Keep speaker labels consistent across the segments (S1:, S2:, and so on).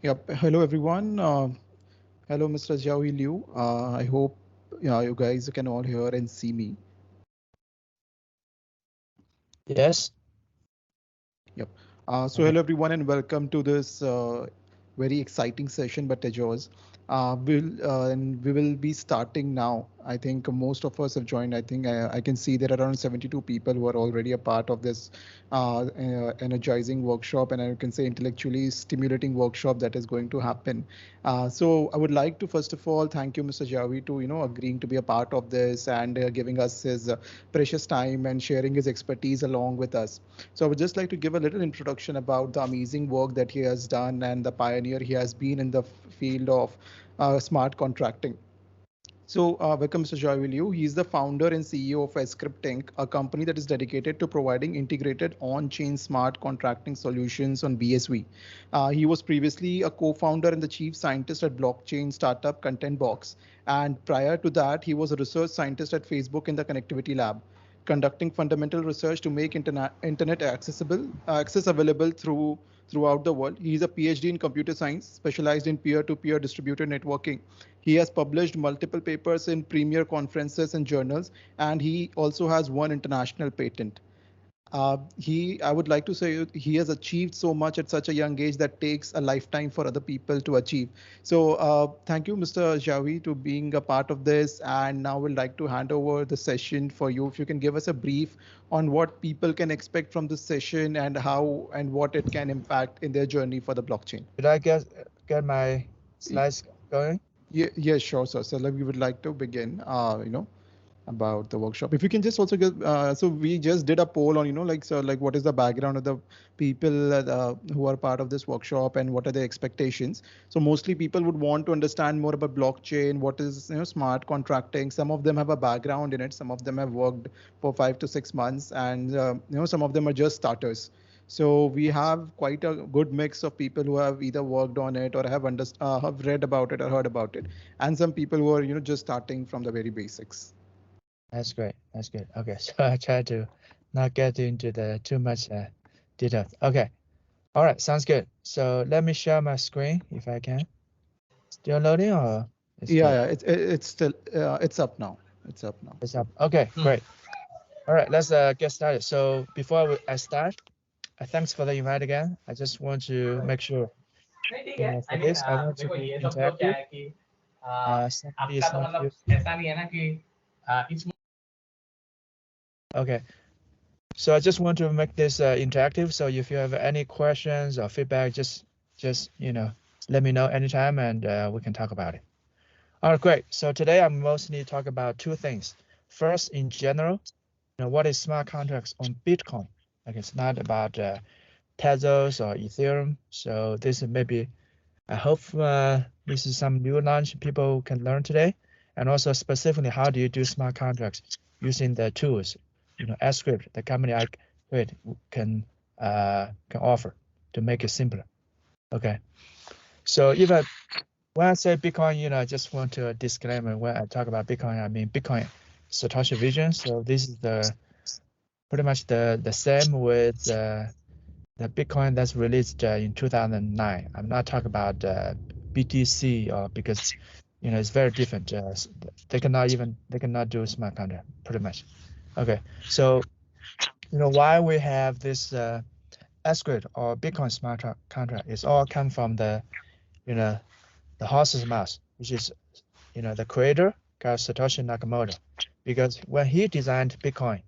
S1: Yep. Hello, everyone. Hello, Mr. Xiaohui Liu. I hope you guys can all hear and see me.
S2: Yes.
S1: Yep. So
S2: Okay.
S1: hello everyone and welcome to this very exciting session by Tezos. We will be starting now. I think most of us have joined. I think I can see there are around 72 people who are already a part of this energizing workshop, and I can say intellectually stimulating workshop that is going to happen. So I would like to first of all thank you, Mr. Javi, to agreeing to be a part of this and giving us his precious time and sharing his expertise along with us. So I would just like to give a little introduction about the amazing work that he has done and the pioneer he has been in the field of smart contracting. So, welcome, Mr. Joy Liu. He is the founder and CEO of Scripting, a company that is dedicated to providing integrated on-chain smart contracting solutions on BSV. He was previously a co-founder and the chief scientist at blockchain startup Content Box, and prior to that, he was a research scientist at Facebook in the Connectivity Lab, conducting fundamental research to make internet access available throughout the world. He is a PhD in computer science, specialized in peer-to-peer distributed networking. He has published multiple papers in premier conferences and journals, and he also has one international patent. I would like to say he has achieved so much at such a young age that takes a lifetime for other people to achieve. So thank you, Mr. Javi, to being a part of this. And now we'd like to hand over the session for you. If you can give us a brief on what people can expect from this session and how and what it can impact in their journey for the blockchain.
S2: Should I get my slides going?
S1: Yeah, yeah, sure, sir. So like we would like to begin, about the workshop. If you can just also get, so we just did a poll on, like, so like what is the background of the people who are part of this workshop and what are their expectations. So mostly people would want to understand more about blockchain, what is, smart contracting. Some of them have a background in it. Some of them have worked for 5 to 6 months and, some of them are just starters. So we have quite a good mix of people who have either worked on it or have read about it or heard about it, and some people who are just starting from the very basics.
S2: That's great. That's good. Okay, so I try to not get into the too much details. Okay. All right, sounds good. So let me share my screen if I can. Still loading or it's
S1: Yeah,
S2: good?
S1: yeah, it's still it's up now. It's up now.
S2: It's up. Okay, great. All right, let's get started. So before I start, thanks for the invite again. I just want to make sure, for this, I want to be interactive. Somebody is not here. Okay. So I just want to make this interactive. So if you have any questions or feedback, just let me know anytime and we can talk about it. All right, great. So today I'm mostly talk about two things. First, in general, what is smart contracts on Bitcoin? Like it's not about Tezos or Ethereum. So this is maybe I hope this is some new launch people can learn today. And also specifically, how do you do smart contracts using the tools, Script, the company I create can offer to make it simpler. Okay. So even when I say Bitcoin, I just want to disclaimer when I talk about Bitcoin, I mean Bitcoin Satoshi Vision. So this is the pretty much the same with the Bitcoin that's released in 2009. I'm not talking about BTC or because it's very different. They cannot do smart contract pretty much. Okay, so why we have this Squared or Bitcoin smart contract is all come from you know the horse's mouth, which is the creator called Satoshi Nakamoto, because when he designed Bitcoin,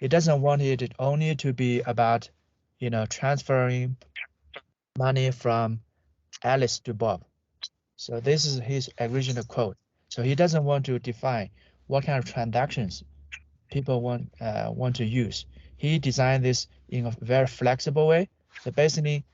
S2: he doesn't want it only to be about transferring money from Alice to Bob. So this is his original quote. So he doesn't want to define what kind of transactions people want to use. He designed this in a very flexible way. So basically,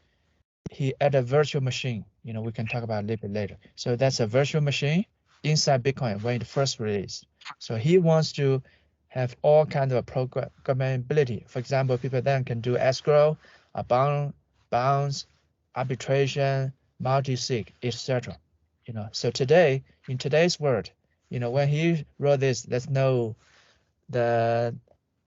S2: he added a virtual machine. We can talk about it a little bit later. So that's a virtual machine inside Bitcoin when it first released. So he wants to have all kinds of programmability. For example, people then can do escrow, bounds, arbitration, multi-sig, etc. So today, in today's world, when he wrote this, there's no the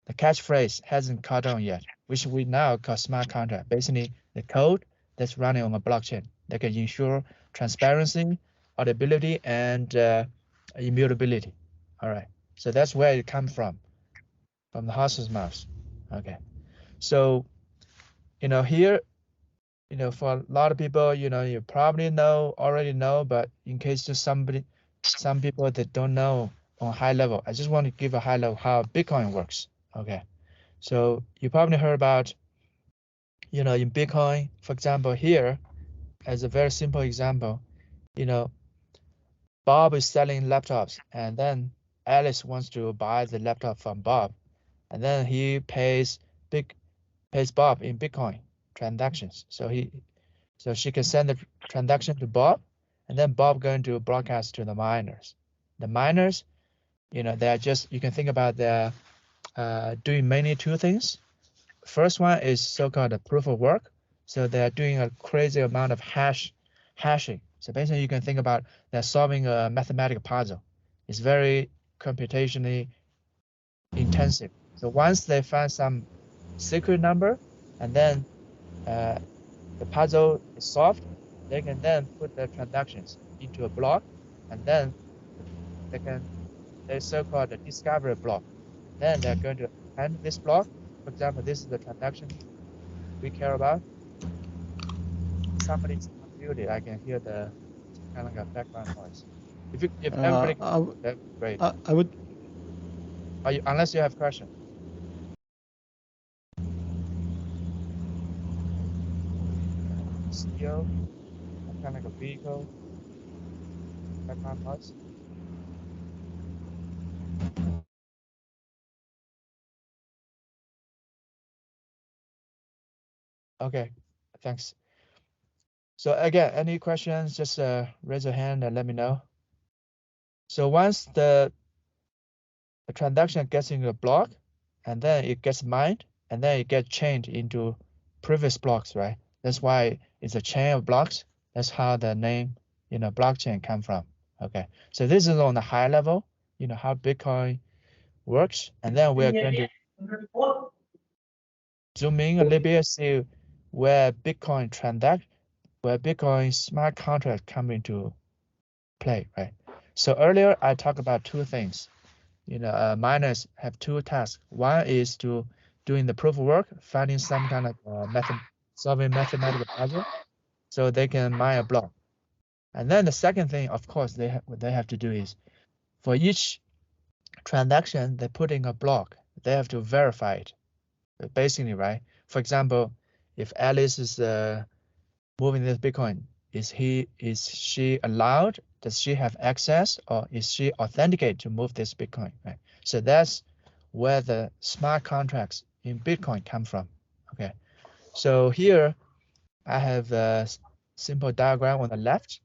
S2: the catchphrase hasn't caught on yet, which we now call smart contract. Basically, the code that's running on a blockchain. They can ensure transparency, auditability, and immutability. All right. So that's where it comes from the horse's mouth. Okay. So here, for a lot of people, you probably already know, but in case just some people that don't know on high level, I just want to give a high level how Bitcoin works. Okay. So you probably heard about, in Bitcoin, for example, here, as a very simple example, Bob is selling laptops, and then Alice wants to buy the laptop from Bob, and then he pays Bob in Bitcoin transactions. So she can send the transaction to Bob, and then Bob going to broadcast to the miners. The miners, they are just, you can think about they're doing mainly two things. First one is so-called proof of work. So they're doing a crazy amount of hashing. So basically you can think about they're solving a mathematical puzzle. It's very computationally intensive. So once they find some secret number, and then the puzzle is solved, they can then put the transactions into a block, and then they so-called a discovery block. Then they're going to append this block. For example, this is the transaction we care about. Somebody's unmuted. I can hear the kind of like a background noise. If everybody can, that's great.
S1: I would.
S2: Unless you have question. Steel, kind of like a vehicle, background noise. Okay, thanks. So again, any questions, just raise your hand and let me know. So once the transaction gets in a block, and then it gets mined, and then it gets chained into previous blocks, right? That's why it's a chain of blocks. That's how the name, blockchain come from. Okay, so this is on the high level, how Bitcoin works, and then we're going to zoom in a little bit, see where Bitcoin smart contract come into play, right? So earlier I talked about two things. Miners have two tasks. One is to doing the proof of work, finding some kind of solving mathematical puzzle, so they can mine a block. And then the second thing, of course, what they have to do is for each transaction they put in a block, they have to verify it, basically, right? For example, if Alice is moving this Bitcoin, is she allowed? Does she have access, or is she authenticated to move this Bitcoin? Right. So that's where the smart contracts in Bitcoin come from. Okay. So here I have a simple diagram on the left.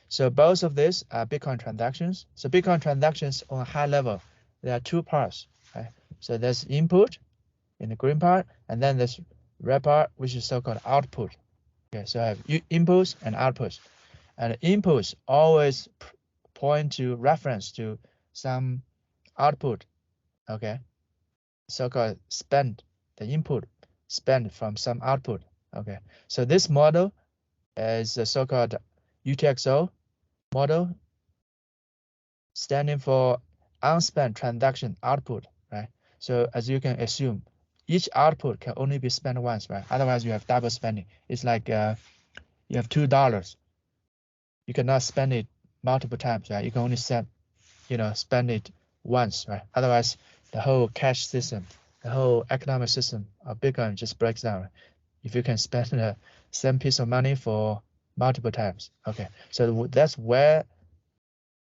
S2: So both of these are Bitcoin transactions. So Bitcoin transactions on a high level, there are two parts. Right. So there's input in the green part, and then there's red part, which is so-called output. Okay, so I have inputs and outputs, and inputs always point to reference to some output. Okay, so-called spend, the input spend from some output. Okay, so this model is a so-called UTXO model, standing for unspent transaction output, right? So as you can assume, each output can only be spent once, right? Otherwise you have double spending. It's like you have $2. You cannot spend it multiple times, right? You can only spend it once, right? Otherwise, the whole cash system, the whole economic system of Bitcoin just breaks down. Right? If you can spend the same piece of money for multiple times. Okay, so that's where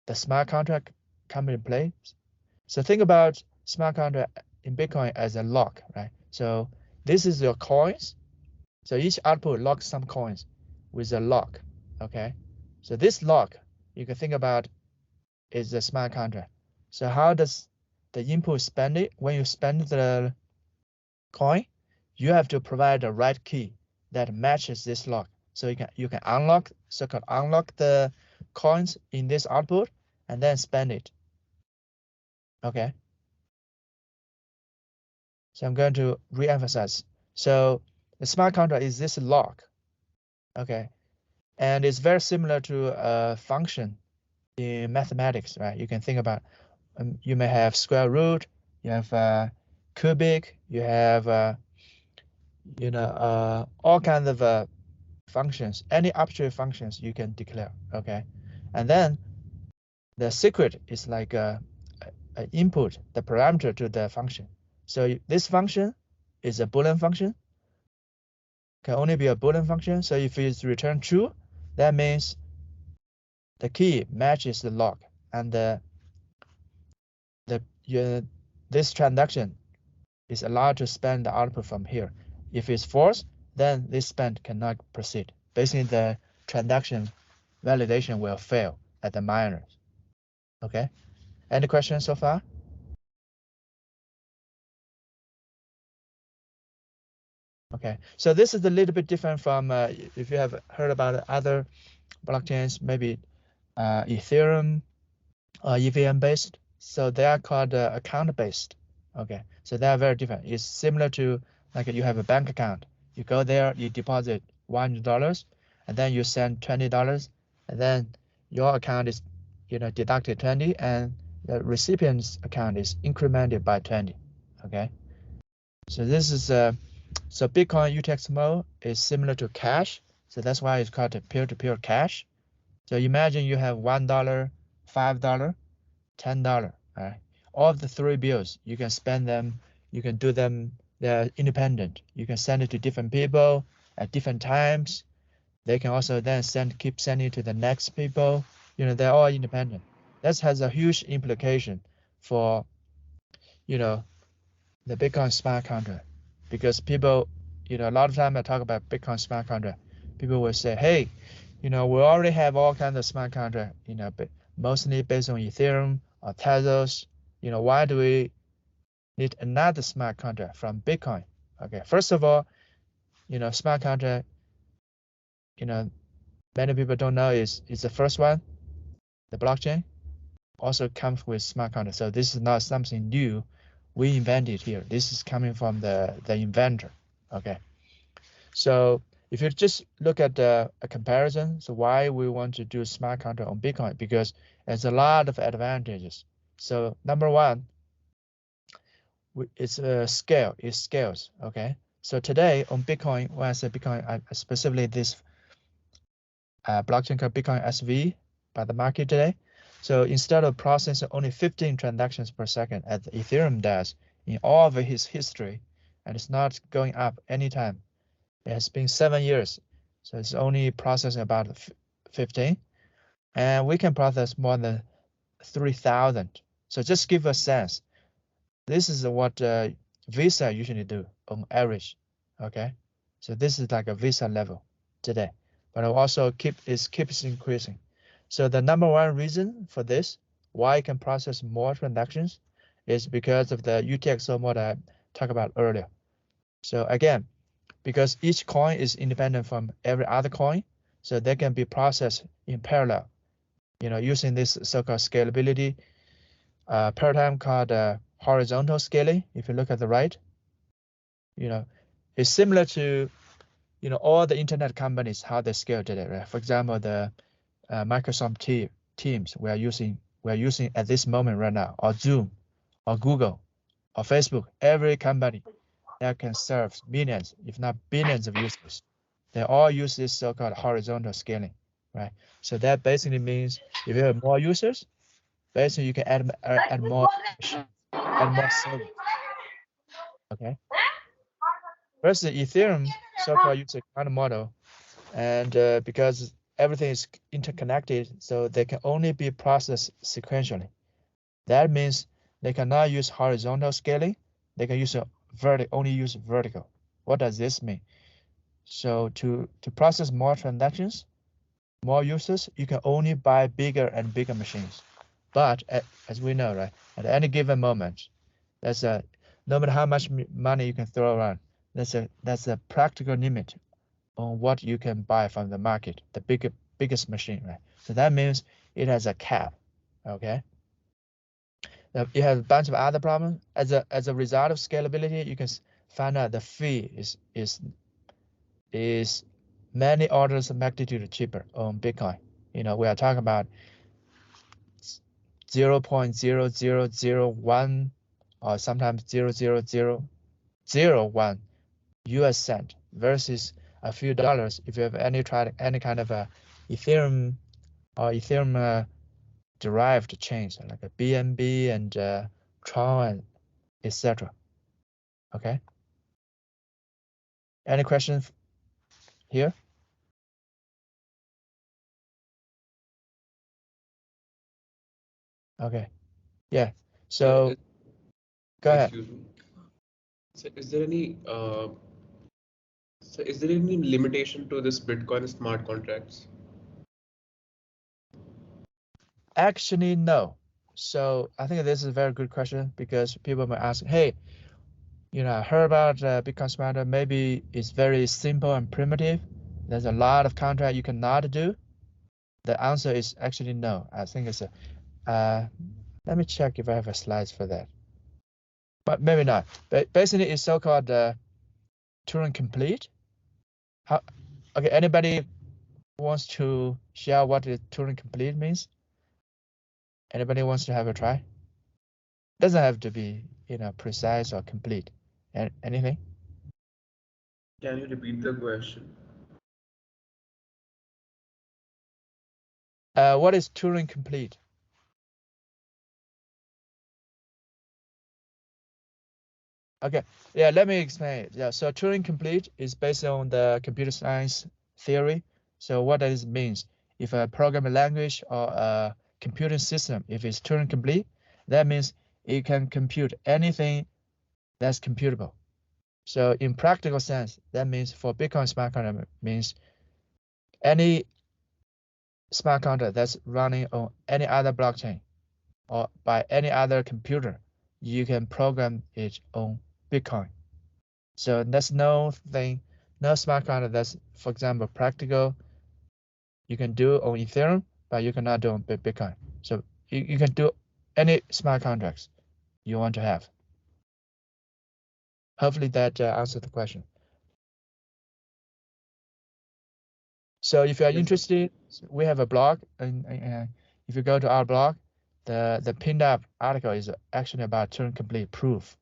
S2: the smart contract come into play. So think about smart contract in Bitcoin as a lock, right? So this is your coins. So each output locks some coins with a lock, okay? So this lock, you can think about is a smart contract. So how does the input spend it? When you spend the coin, you have to provide the right key that matches this lock. So you can unlock, so-called unlock the coins in this output and then spend it. Okay. So I'm going to re-emphasize. So the smart contract is this lock. Okay, and it's very similar to a function in mathematics, right? You can think about you may have square root, you have cubic, you have all kinds of functions, any arbitrary functions you can declare. Okay, and then the secret is like a input, the parameter to the function. So this function is a Boolean function, can only be a Boolean function. So if it's returned true, that means the key matches the log, and this transaction is allowed to span the output from here. If it's false, then this span cannot proceed. Basically, the transaction validation will fail at the minors. Okay. Any questions so far? Okay, so this is a little bit different from if you have heard about other blockchains, maybe Ethereum or EVM based. So they are called account based. Okay, so they are very different. It's similar to like you have a bank account. You go there, you deposit $100, and then you send $20, and then your account is deducted 20, and the recipient's account is incremented by 20. Okay, so this is so Bitcoin UTXO is similar to cash, so that's why it's called a peer-to-peer cash. So imagine you have $1, $5, $10. Right? All of the three bills, you can spend them, you can do them, they're independent. You can send it to different people at different times. They can also then keep sending to the next people. They're all independent. That has a huge implication for, the Bitcoin smart contract, because people, a lot of time I talk about Bitcoin smart contract, people will say, hey, we already have all kinds of smart contract, but mostly based on Ethereum or Tezos. Why do we need another smart contract from Bitcoin? Okay, first of all, smart contract, many people don't know is the first one, the blockchain also comes with smart contract. So this is not something new we invented here. This is coming from the inventor. Okay, so if you just look at a comparison, so why we want to do smart contract on Bitcoin, because there's a lot of advantages. So number one, it's a scale. It scales. Okay, so today on Bitcoin, when I say Bitcoin, specifically this blockchain called Bitcoin SV by the market today. So instead of processing only 15 transactions per second as Ethereum does in all of its history, and it's not going up anytime. It has been 7 years, so it's only processing about 15, and we can process more than 3,000. So just give a sense. This is what Visa usually do on average. Okay, so this is like a Visa level today, but it also keeps increasing. So the number one reason for this, why it can process more transactions, is because of the UTXO model I talked about earlier. So again, because each coin is independent from every other coin, so they can be processed in parallel, using this so-called scalability paradigm called horizontal scaling. If you look at the right, it's similar to, all the internet companies, how they scale today, right? For example, the Microsoft Teams we are using at this moment right now, or Zoom, or Google, or Facebook. Every company that can serve millions, if not billions of users, they all use this so-called horizontal scaling, right? So that basically means if you have more users, basically you can add more machines, add more servers. Okay. First, the Ethereum so-called user account model, and because everything is interconnected, so they can only be processed sequentially. That means they cannot use horizontal scaling. They can use only use vertical. What does this mean? So to process more transactions, more users, you can only buy bigger and bigger machines. But as we know, right, at any given moment, no matter how much money you can throw around, that's a practical limit on what you can buy from the market, the biggest machine, right? So that means it has a cap. Okay. You have a bunch of other problems. As a result of scalability, you can find out the fee is many orders of magnitude cheaper on Bitcoin. We are talking about 0.0001 or sometimes 0.0001 US cent versus a few dollars if you have any kind of a Ethereum or Ethereum derived chains like a BNB and Tron and etc. Okay. Any questions here? Okay. Yeah. So go ahead.
S3: Excuse me. So is there any limitation to this Bitcoin smart contracts?
S2: Actually, no. So I think this is a very good question because people may ask, hey, I heard about Bitcoin smart contract. Maybe it's very simple and primitive. There's a lot of contract you cannot do. The answer is actually no. I think it's let me check if I have a slides for that. But maybe not. But basically, it's so-called Turing complete. Okay, anybody wants to share what the Turing complete means? Anybody wants to have a try? Doesn't have to be, precise or complete. Anything?
S3: Can you repeat the question?
S2: What is Turing complete? Okay, yeah, let me explain it. Yeah, so Turing complete is based on the computer science theory. So what does it means? If a programming language or a computing system, if it's Turing complete, that means it can compute anything that's computable. So in practical sense, that means for Bitcoin smart contract means any smart contract that's running on any other blockchain or by any other computer, you can program it on Bitcoin. So there's no smart contract that's, for example, practical. You can do on Ethereum, but you cannot do on Bitcoin. So you can do any smart contracts you want to have. Hopefully that answered the question. So if you are interested, we have a blog, and if you go to our blog, the pinned up article is actually about Turing complete proof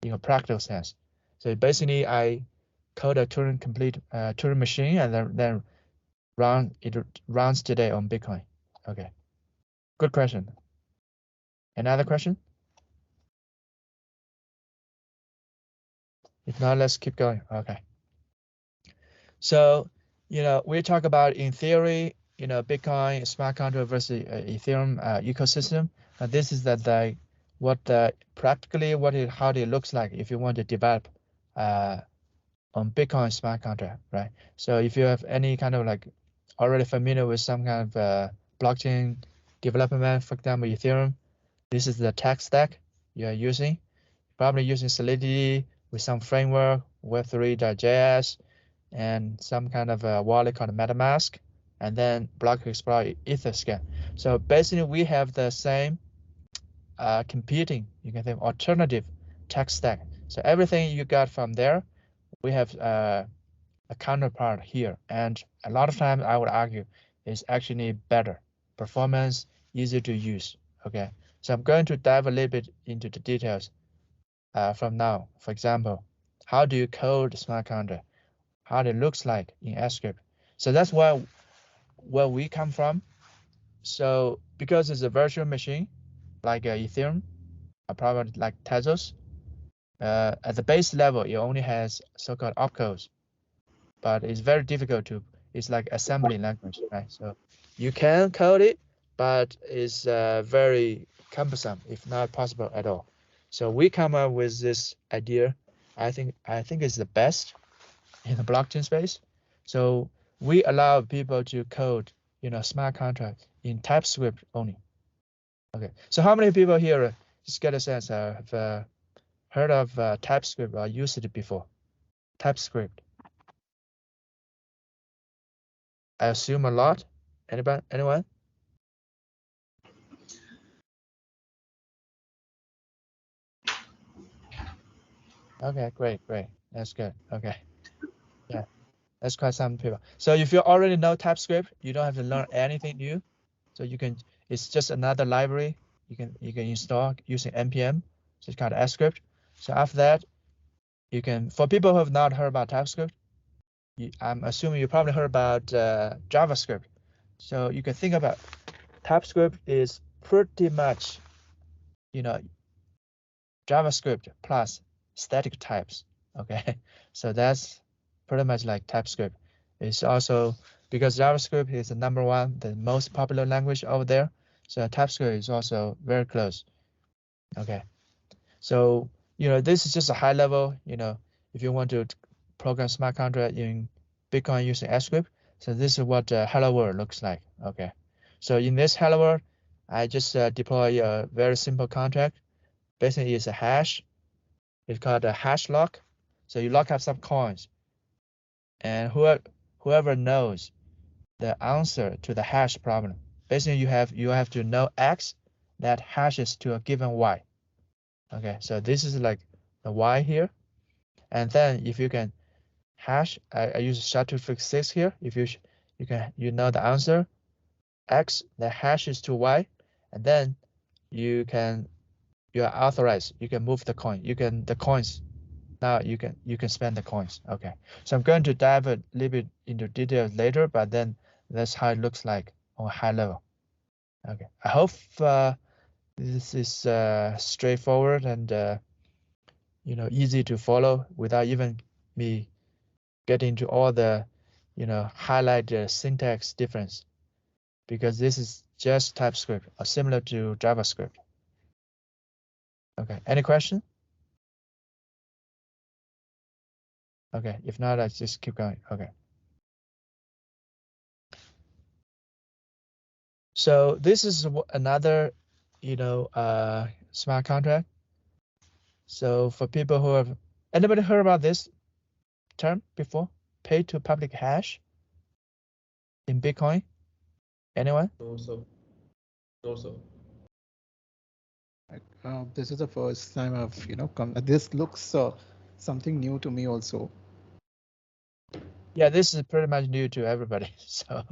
S2: in a practical sense. So basically, I code a Turing complete Turing machine, and then it runs today on Bitcoin. Okay, good question. Another question? If not, let's keep going. Okay. So, we talk about in theory, Bitcoin smart contract versus Ethereum ecosystem. This is practically how it looks like if you want to develop on Bitcoin smart contract, right? So if you have any kind of already familiar with some kind of blockchain development, for example, Ethereum, this is the tech stack you are using. Probably using Solidity with some framework, Web3.js, and some kind of a wallet called MetaMask, and then Block Explorer Etherscan. So basically, we have the same competing, you can think, alternative tech stack. So everything you got from there, we have a counterpart here. And a lot of times, I would argue, is actually better performance, easier to use. Okay, so I'm going to dive a little bit into the details from now. For example, how do you code smart contract? How it looks like in script. So that's where we come from. So because it's a virtual machine, like Ethereum, probably like Tezos, at the base level, it only has so-called opcodes, but it's very difficult it's like assembly language, right? So you can code it, but it's very cumbersome, if not possible at all. So we come up with this idea. I think it's the best in the blockchain space. So we allow people to code, smart contracts in TypeScript only. Okay. So how many people here, just get a sense, have heard of TypeScript or used it before? TypeScript. I assume a lot. Anybody? Anyone? Okay, great. That's good. Okay. Yeah. That's quite some people. So if you already know TypeScript, you don't have to learn anything new. So you can, it's just another library you can install using npm. So it's called script. So after that, you can, for people who have not heard about TypeScript, I'm assuming you probably heard about JavaScript. So you can think about TypeScript is pretty much, you know, JavaScript plus static types. Okay, so that's pretty much like TypeScript. It's also because JavaScript is the number one, the most popular language over there. So TypeScript is also very close. Okay, so this is just a high level. If you want to program smart contract in Bitcoin using script, so this is what hello world looks like. Okay, so in this hello world, I just deploy a very simple contract. Basically, it's a hash. It's called a hash lock. So you lock up some coins, and whoever knows the answer to the hash problem, basically you have to know X that hashes to a given Y. Okay, so this is like the Y here, and then if you can hash, I use SHA-256 here. If you know the answer X that hashes to Y, and then you are authorized. You can move the coin. The coins. Now you can spend the coins. Okay, so I'm going to dive a little bit into details later, but then that's how it looks like on a high level. Okay, I hope this is straightforward and easy to follow without even me getting into all the highlight the syntax difference, because this is just TypeScript or similar to JavaScript. Okay, any question? Okay, if not, let's just keep going. Okay. So this is another, smart contract. So for people who have, anybody heard about this term before? Pay to public hash in Bitcoin? Anyone?
S3: No, sir. No, sir.
S1: This is the first time I've come. This looks something new to me also.
S2: Yeah, this is pretty much new to everybody. So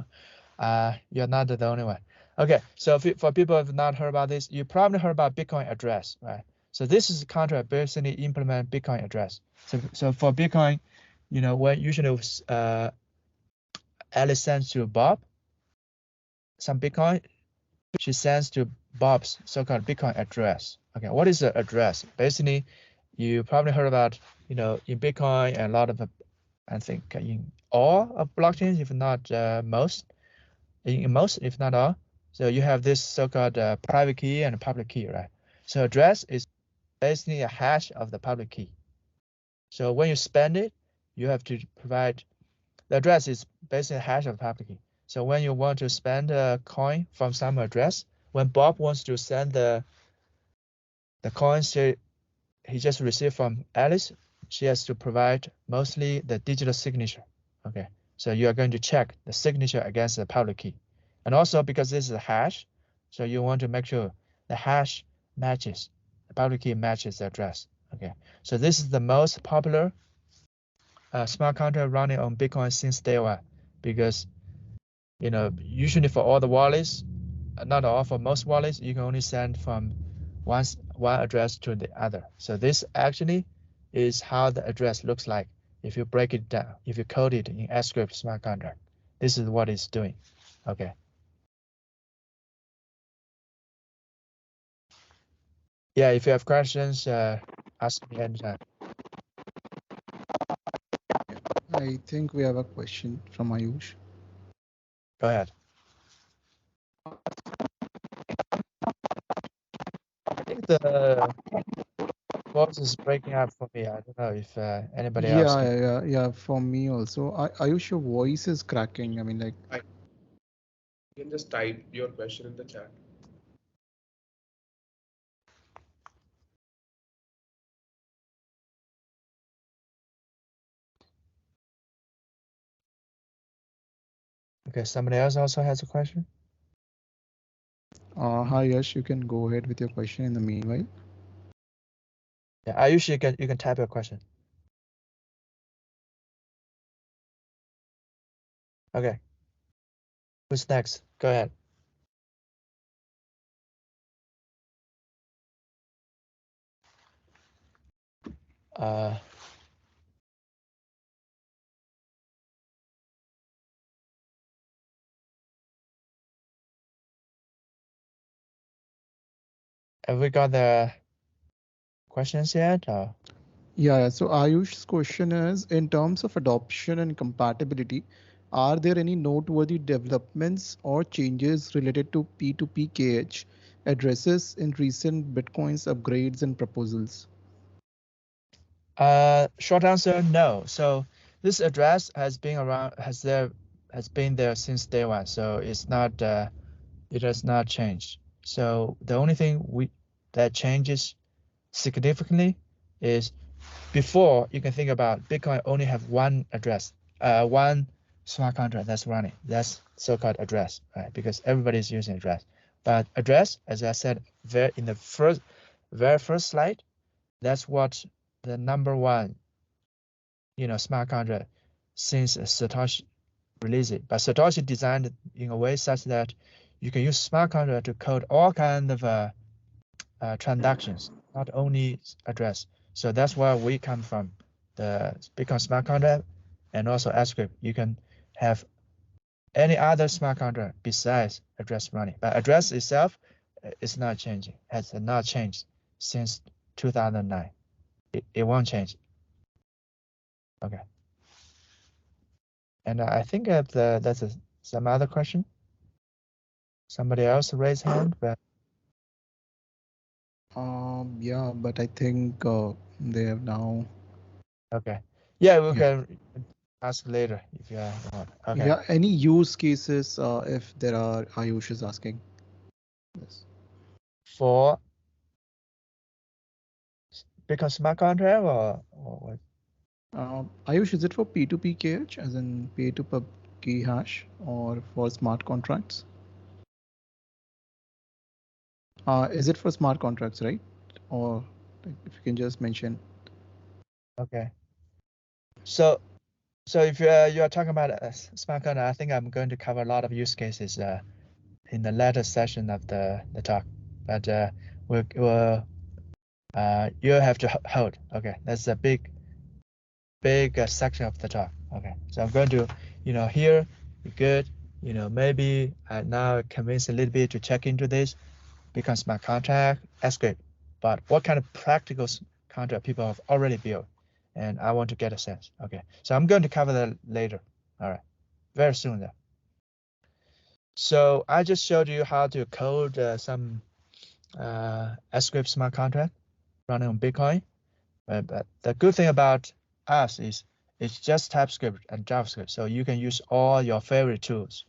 S2: you're not the only one. Okay, so for people who have not heard about this, you probably heard about Bitcoin address, right? So this is a contract basically implement Bitcoin address. So for Bitcoin, when usually Alice sends to Bob some Bitcoin, she sends to Bob's so-called Bitcoin address. Okay, what is the address? Basically, you probably heard about, in Bitcoin and a lot of, I think in all of blockchains, if not most, in most, if not all. So you have this so-called private key and public key, right? So address is basically a hash of the public key. So when you spend it, you have to provide, the address is basically a hash of the public key. So when you want to spend a coin from some address, when Bob wants to send the coin he just received from Alice, she has to provide mostly the digital signature. Okay, so you are going to check the signature against the public key. And also because this is a hash, so you want to make sure the hash matches, the public key matches the address. Okay, so this is the most popular smart contract running on Bitcoin since day one, because usually for all the wallets, not all, for most wallets, you can only send from one address to the other. So this actually is how the address looks like if you break it down, if you code it in script smart contract. This is what it's doing. Okay. Yeah, if you have questions, ask me anytime.
S1: I think we have a question from Ayush.
S2: Go ahead. I think the voice is breaking up for me. I don't know if anybody else can.
S1: Yeah. For me also, Ayush, your voice is cracking. I mean, like.
S3: You can just type your question in the chat.
S2: Okay, somebody else also has a question?
S1: Hi, Yash, you can go ahead with your question in the meanwhile.
S2: Yeah, Ayush, you can type your question. Okay. Who's next? Go ahead. Have we got the questions yet? Or?
S1: Yeah, so Ayush's question is, in terms of adoption and compatibility, are there any noteworthy developments or changes related to P2P addresses in recent Bitcoin's upgrades and proposals?
S2: Short answer, no. So this address has been around, has been there since day one. So it's not, it has not changed. So the only thing that changes significantly is before you can think about Bitcoin only have one address, one smart contract that's running. That's so-called address, right? Because everybody's using address. But address, as I said, in the very first slide, that's what the number one, smart contract since Satoshi released it. But Satoshi designed it in a way such that you can use smart contract to code all kind of transactions, not only address. So that's where we come from, the Bitcoin smart contract and also AppScript. You can have any other smart contract besides address running, but address itself is not changing, has not changed since 2009. It won't change. Okay. And I think that's some other question. Somebody else raise hand, but
S1: Yeah, but I think they have now.
S2: okay. Yeah, we
S1: Yeah.
S2: can ask later if you want. Okay.
S1: Yeah, any use cases if there are, Ayush is asking. Yes.
S2: For Bitcoin smart contract or what?
S1: Ayush, is it for P2PKH as in pay to pub key hash or for smart contracts? Is it for smart contracts, right? Or if you can just mention.
S2: Okay. So if you're talking about smart contract, I think I'm going to cover a lot of use cases in the later session of the talk. But we'll you have to hold. Okay, that's a big section of the talk. Okay, so I'm going to here good. Maybe I now convince a little bit to check into this because my contract escape. But what kind of practical contract people have already built, and I want to get a sense. Okay, so I'm going to cover that later. All right, very soon though. So I just showed you how to code some script smart contract running on Bitcoin. But the good thing about us is it's just TypeScript and JavaScript, so you can use all your favorite tools.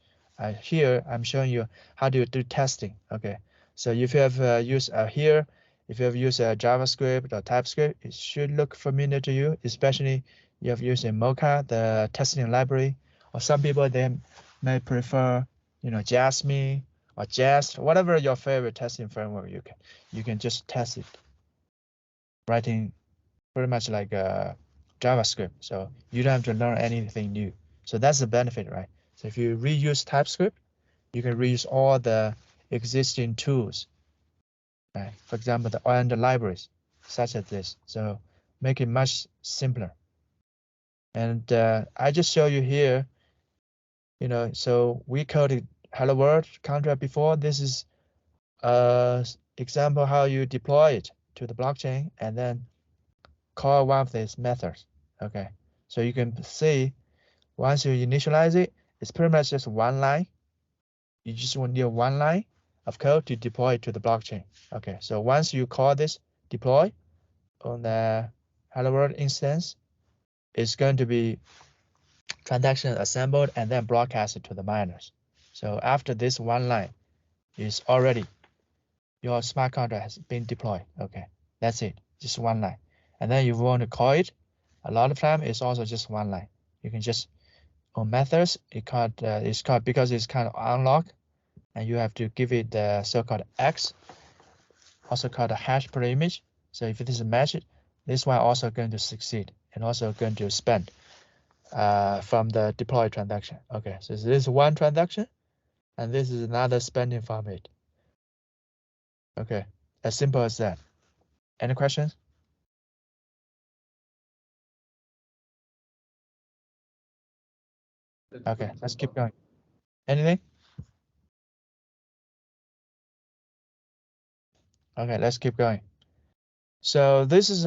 S2: Here I'm showing you how to do testing. Okay, so if you have used here, if you have used JavaScript or TypeScript, it should look familiar to you, especially you have used Mocha, the testing library, or some people they may prefer, Jasmine or Jest, whatever your favorite testing framework you can just test it, writing pretty much like JavaScript. So you don't have to learn anything new. So that's the benefit, right? So if you reuse TypeScript, you can reuse all the existing tools, right? For example, the libraries such as this. So make it much simpler. And I just show you here, so we coded Hello World contract before. This is example how you deploy it to the blockchain and then call one of these methods. Okay, so you can see once you initialize it, it's pretty much just one line. You just want need one line of code to deploy it to the blockchain. Okay, so once you call this deploy on the Hello World instance, it's going to be transaction assembled and then broadcasted to the miners. So after this one line is already your smart contract has been deployed. Okay, that's it, just one line. And then you want to call it, a lot of time it's also just one line. You can just on methods, it's called because it's kind of unlock, and you have to give it the so-called X, also called a hash per image. So if it is a match, this one also going to succeed and also going to spend from the deploy transaction. Okay, so this is one transaction, and this is another spending from it. Okay, as simple as that. Any questions? Okay, let's keep going. Anything? Okay, let's keep going. So this is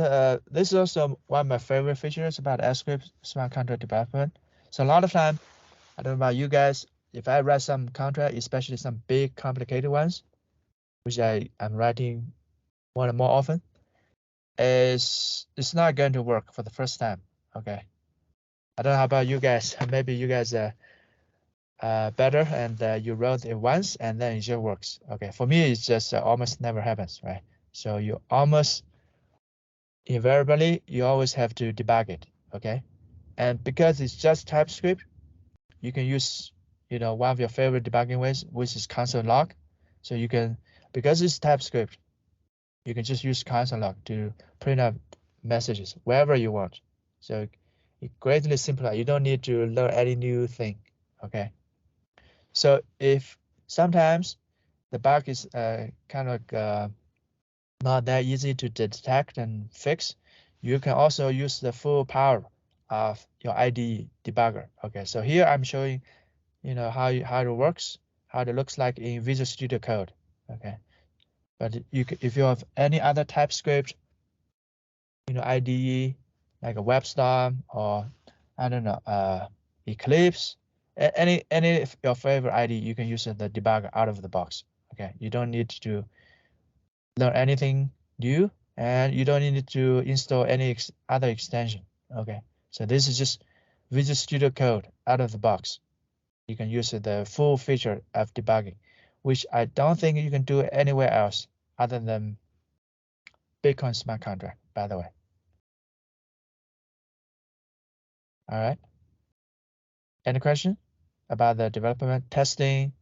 S2: also one of my favorite features about script smart contract development. So a lot of time, I don't know about you guys, if I write some contract, especially some big complicated ones, which I'm writing more and more often, it's not going to work for the first time. Okay. I don't know about you guys. Maybe you guys are better and you wrote it once and then it just works. Okay. For me, it's just almost never happens, right? So you almost invariably, you always have to debug it. Okay. And because it's just TypeScript, you can use, one of your favorite debugging ways, which is console log. So you can, because it's TypeScript, you can just use console log to print up messages wherever you want. So it greatly simplifies. You don't need to learn any new thing. Okay. So if sometimes the bug is kind of not that easy to detect and fix, you can also use the full power of your IDE debugger. Okay, so here I'm showing, how it works, how it looks like in Visual Studio Code. Okay, but if you have any other TypeScript, IDE like a WebStorm or I don't know, Eclipse, any of your favorite IDE, you can use the debugger out of the box. Okay, you don't need to learn anything new, and you don't need to install any other extension. Okay, so this is just Visual Studio Code out of the box. You can use the full feature of debugging, which I don't think you can do anywhere else other than Bitcoin smart contract, by the way. All right. Any question about the development testing,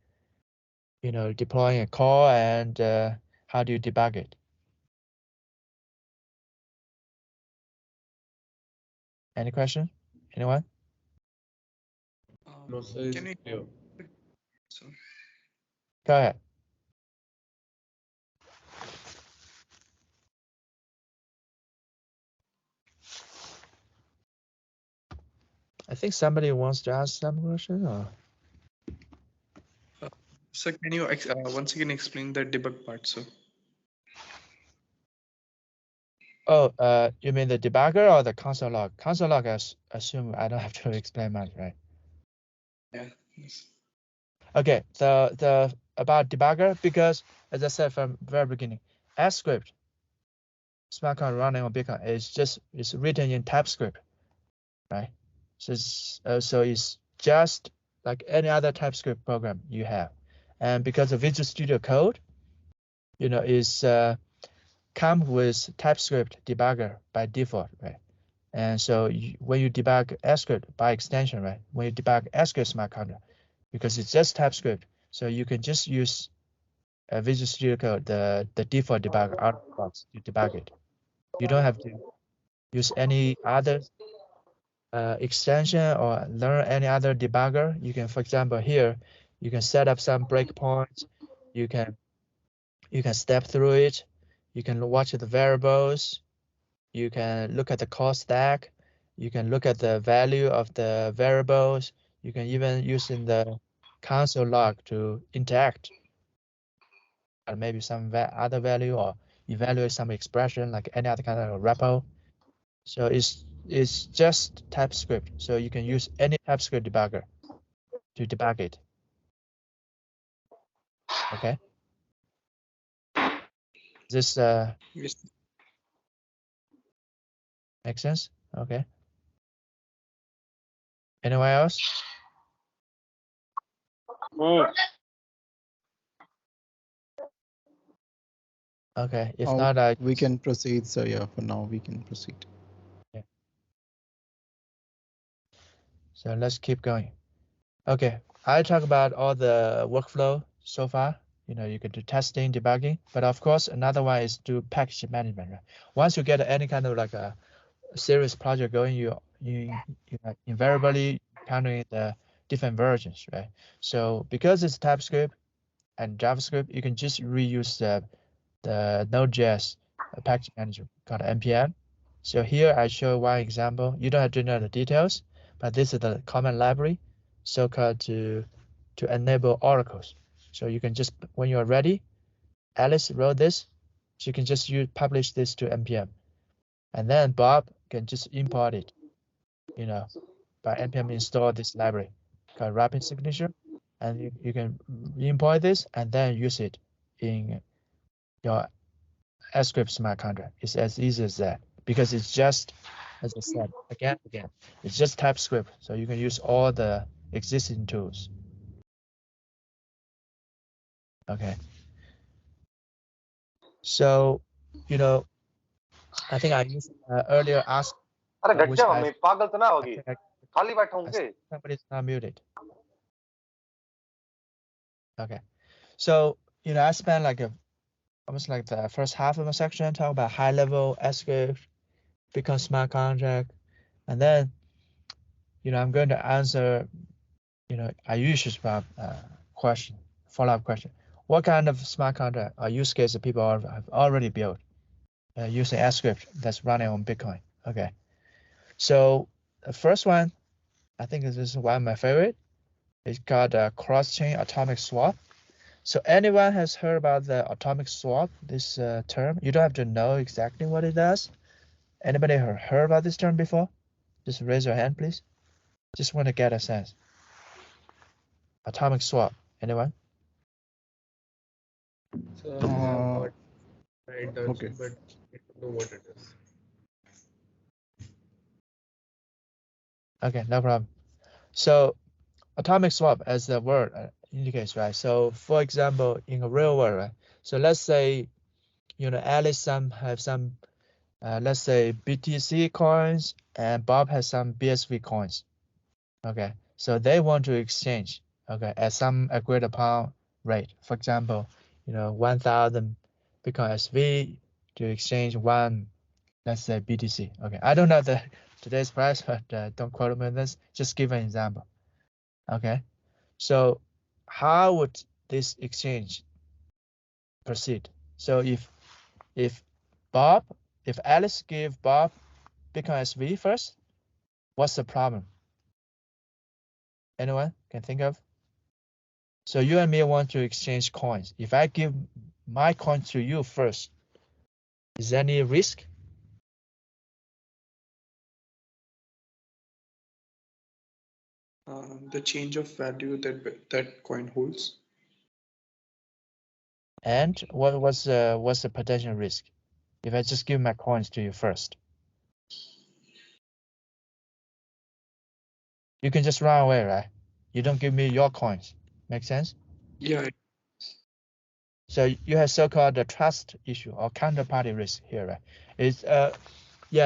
S2: deploying a call, and how do you debug it? Any question? Anyone?
S3: No, sir.
S4: Can we?
S3: Clear.
S4: So,
S2: Go ahead. I think somebody wants to ask some question. Or?
S4: so can you once again explain the debug part? So,
S2: Oh, you mean the debugger or the console log? Console log, I assume I don't have to explain much, right?
S4: yeah. Yes.
S2: Okay, the about debugger, because as I said from very beginning, script smart contract running on Bitcoin is written in TypeScript, right? So it's just like any other TypeScript program you have, and because of Visual Studio Code, is come with TypeScript debugger by default, right? And so when you debug script by extension, right? When you debug script smart contract, because it's just TypeScript, so you can just use Visual Studio Code, the default debugger out of the box to debug it. You don't have to use any other extension or learn any other debugger. You can, for example, here, you can set up some breakpoints. You can step through it. You can watch the variables. You can look at the call stack. You can look at the value of the variables. You can even use in the console log to interact and maybe some other value or evaluate some expression like any other kind of repo. So it's just TypeScript. So you can use any TypeScript debugger to debug it. Okay. This
S4: Yes.
S2: makes sense? Okay. Anyone else? Okay. If not,
S1: we can proceed. So yeah, for now we can proceed.
S2: yeah. So let's keep going. Okay. I talk about all the workflow so far. You can do testing, debugging, but of course, another one is do package management. Right? Once you get any kind of like a serious project going, you invariably encountering the different versions, right? So because it's TypeScript and JavaScript, you can just reuse the Node.js package manager called npm. So here I show one example. You don't have to know the details, but this is the command library, so-called to enable oracles. So you can just, when you're ready, Alice wrote this, so you can just publish this to npm, and then Bob can just import it, by npm install this library called rapid signature, and you can import this and then use it in your script smart contract. It's as easy as that, because it's just, as I said again, it's just TypeScript, so you can use all the existing tools. Okay. So, I think I used earlier asked,
S5: अरे घट
S2: which
S5: जा
S2: I
S5: mummy पागल तो ना होगी
S2: think
S5: खाली बैठा हूँ के
S2: somebody's not muted. Okay. So, I spent almost like the first half of my section talking about high level script, become smart contract, and then, I'm going to answer, Ayush's question, follow-up question. What kind of smart contract or use case that people have already built using script that's running on Bitcoin? Okay. So the first one, I think this is one of my favorite. It's called cross-chain atomic swap. So anyone has heard about the atomic swap, this term? You don't have to know exactly what it does. Anybody heard about this term before? Just raise your hand, please. Just want to get a sense. Atomic swap. Anyone?
S3: So I have tried touch,
S1: okay.
S3: but I don't know what it is.
S2: Okay, no problem. So atomic swap, as the word indicates, right? So for example, in a real world, right? So let's say, Alice have some, let's say BTC coins, and Bob has some BSV coins. Okay, so they want to exchange, okay, at some agreed upon rate. For example, 1,000 Bitcoin SV to exchange one, let's say BTC. Okay, I don't know today's price, but don't quote me on this. Just give an example. Okay, so how would this exchange proceed? So if Alice give Bob Bitcoin SV first, what's the problem? Anyone can think of? So you and me want to exchange coins. If I give my coin to you first, is there any risk?
S4: The change of value that coin holds.
S2: And what's the potential risk if I just give my coins to you first? You can just run away, right? You don't give me your coins. Make sense?
S4: Yeah.
S2: So you have so-called the trust issue or counterparty risk here, right? It's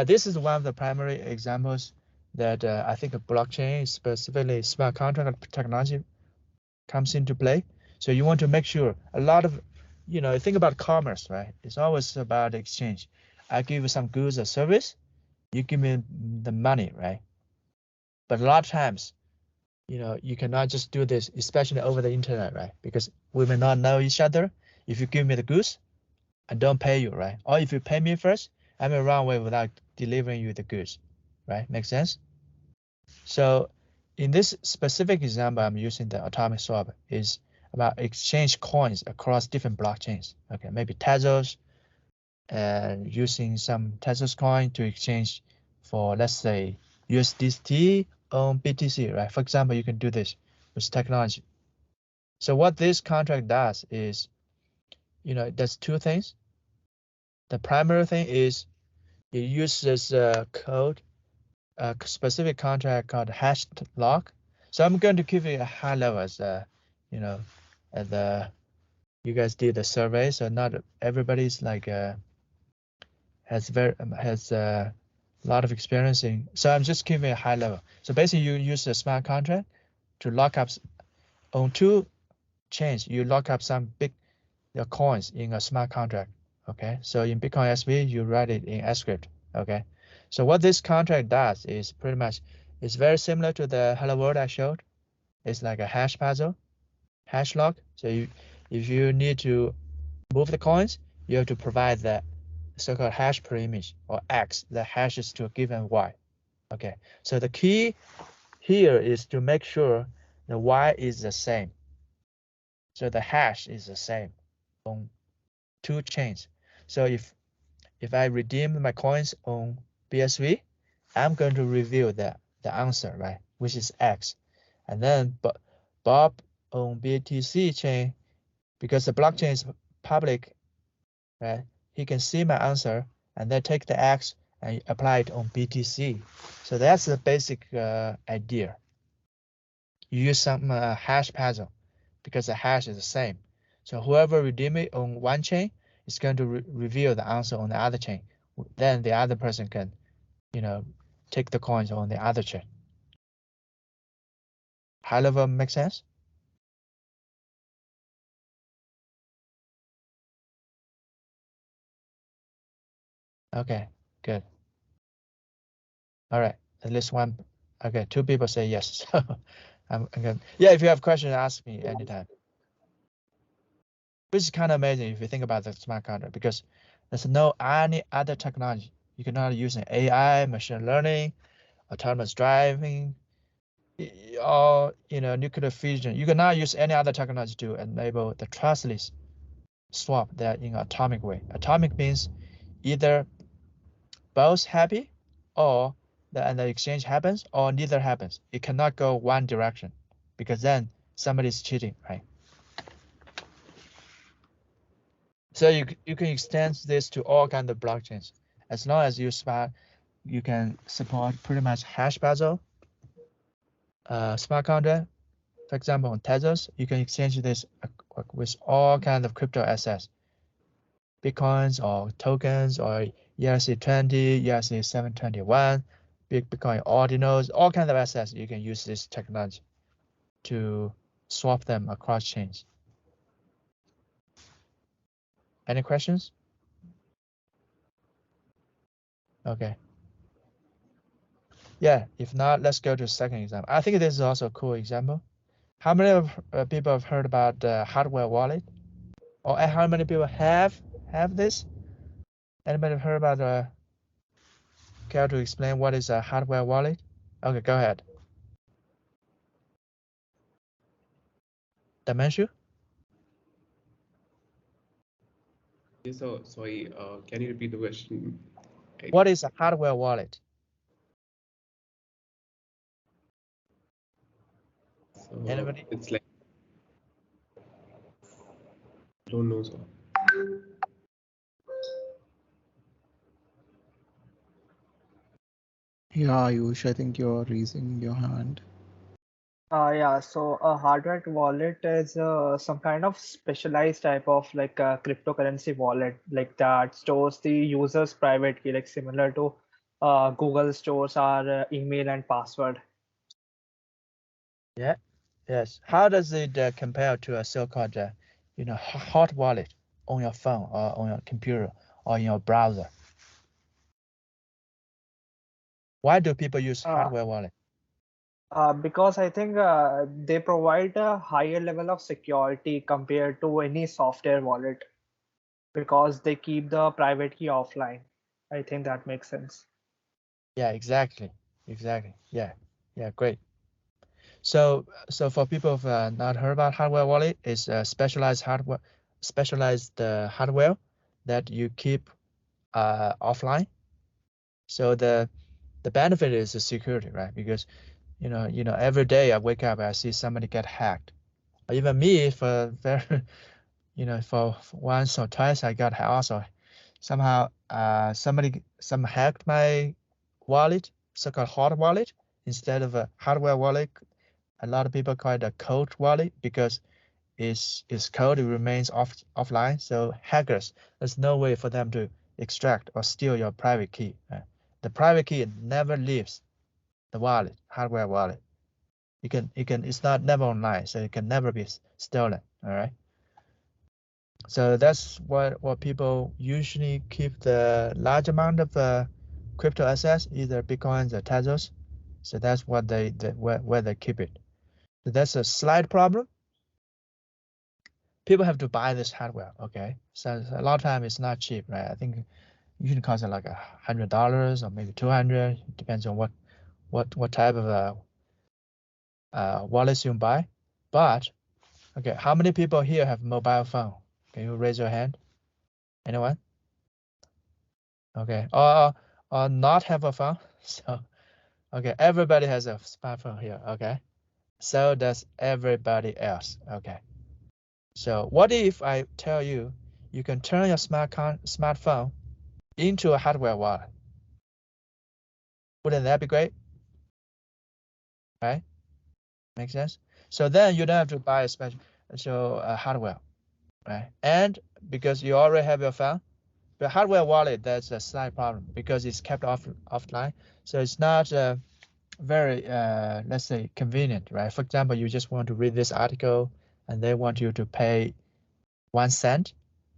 S2: this is one of the primary examples that I think a blockchain, specifically smart contract technology, comes into play. So you want to make sure a lot of, think about commerce, right? It's always about exchange. I give you some goods or service, you give me the money, right? But a lot of times, you cannot just do this, especially over the internet, right? Because we may not know each other. If you give me the goods, I don't pay you, right? Or if you pay me first, I may run away without delivering you the goods, right? Make sense? So in this specific example, I'm using the atomic swap is about exchange coins across different blockchains. Okay, maybe Tezos, and using some Tezos coin to exchange for, let's say, USDT on BTC, right? For example, you can do this with technology. So what this contract does is, it does two things. The primary thing is it uses a code, a specific contract called hash lock. So I'm going to give you a high level as you guys did the survey. So not everybody's like has a lot of experience in. So I'm just giving a high level. So basically, you use a smart contract to lock up on two chains. You lock up some big coins in a smart contract. Okay. So in Bitcoin SV, you write it in script. Okay. So what this contract does is pretty much, it's very similar to the hello world I showed. It's like a hash puzzle, hash lock. So if you need to move the coins, you have to provide the so-called hash per image, or X, that hashes to a given Y. Okay, so the key here is to make sure the Y is the same. So the hash is the same on two chains. So if I redeem my coins on BSV, I'm going to reveal the answer, right, which is X. And then Bob on BTC chain, because the blockchain is public, right, he can see my answer and then take the X and apply it on BTC. So that's the basic idea. You use some hash puzzle because the hash is the same. So whoever redeem it on one chain is going to reveal the answer on the other chain. Then the other person can, take the coins on the other chain. High level make sense? Okay, good. All right, at least one. Okay, two people say yes. So I'm good. Yeah, if you have questions, ask me anytime. Which is kind of amazing if you think about the smart contract, because there's no any other technology. You cannot use an AI, machine learning, autonomous driving, or nuclear fusion. You cannot use any other technology to enable the trustless swap that in atomic way. Atomic means either both happy, or the exchange happens, or neither happens. It cannot go one direction, because then somebody's cheating, right? So you can extend this to all kinds of blockchains. As long as you can support pretty much hash puzzle, smart contract. For example, on Tezos, you can exchange this with all kinds of crypto assets, Bitcoins or tokens or ERC20, ERC721, Bitcoin ordinals, all kinds of assets. You can use this technology to swap them across chains. Any questions? Okay. Yeah, if not, let's go to the second example. I think this is also a cool example. How many of people have heard about hardware wallet? Or how many people have this? Anybody heard about care to explain what is a hardware wallet? Okay, go ahead. Dimension?
S3: Yes, so sorry, can you repeat the question?
S2: What is a hardware wallet?
S3: So
S2: Anybody?
S3: it's like, I don't know, so.
S1: Yeah, Ayush, I think you're raising your hand.
S5: Yeah, so a hardware wallet is some kind of specialized type of like a cryptocurrency wallet, like that stores the user's private key, like similar to Google stores our email and password.
S2: Yeah. Yes. How does it compare to a so-called, hot wallet on your phone or on your computer or in your browser? Why do people use
S5: Uh,
S2: hardware wallet?
S5: because I think they provide a higher level of security compared to any software wallet because they keep the private key offline. I think that makes sense.
S2: Yeah, exactly. Yeah. Yeah, great. So for people who've not heard about hardware wallet, it's a specialized hardware that you keep offline. So the benefit is the security, right? Because every day I wake up, I see somebody get hacked. Or even me, for very, for once or twice, I got also somehow some hacked my wallet, so-called hot wallet, instead of a hardware wallet. A lot of people call it a cold wallet because it's cold, it remains offline. So hackers, there's no way for them to extract or steal your private key. The private key never leaves the wallet, hardware wallet. It's not never online, so it can never be stolen. All right. So that's what people usually keep the large amount of crypto assets, either Bitcoins or Tezos. So that's what where they keep it. So that's a slight problem. People have to buy this hardware, okay? So a lot of time it's not cheap, right? I think usually costs like $100 or maybe 200. Depends on what type of wallets you buy. But okay, how many people here have mobile phone? Can you raise your hand? Anyone? Okay, or not have a phone? So okay, everybody has a smartphone here. Okay, so does everybody else. Okay, so what if I tell you you can turn your smartphone into a hardware wallet? Wouldn't that be great? Right? Make sense? So then you don't have to buy a special hardware, right? And because you already have your phone, the hardware wallet, that's a slight problem because it's kept offline. So it's not very, let's say, convenient, right? For example, you just want to read this article and they want you to pay 1 cent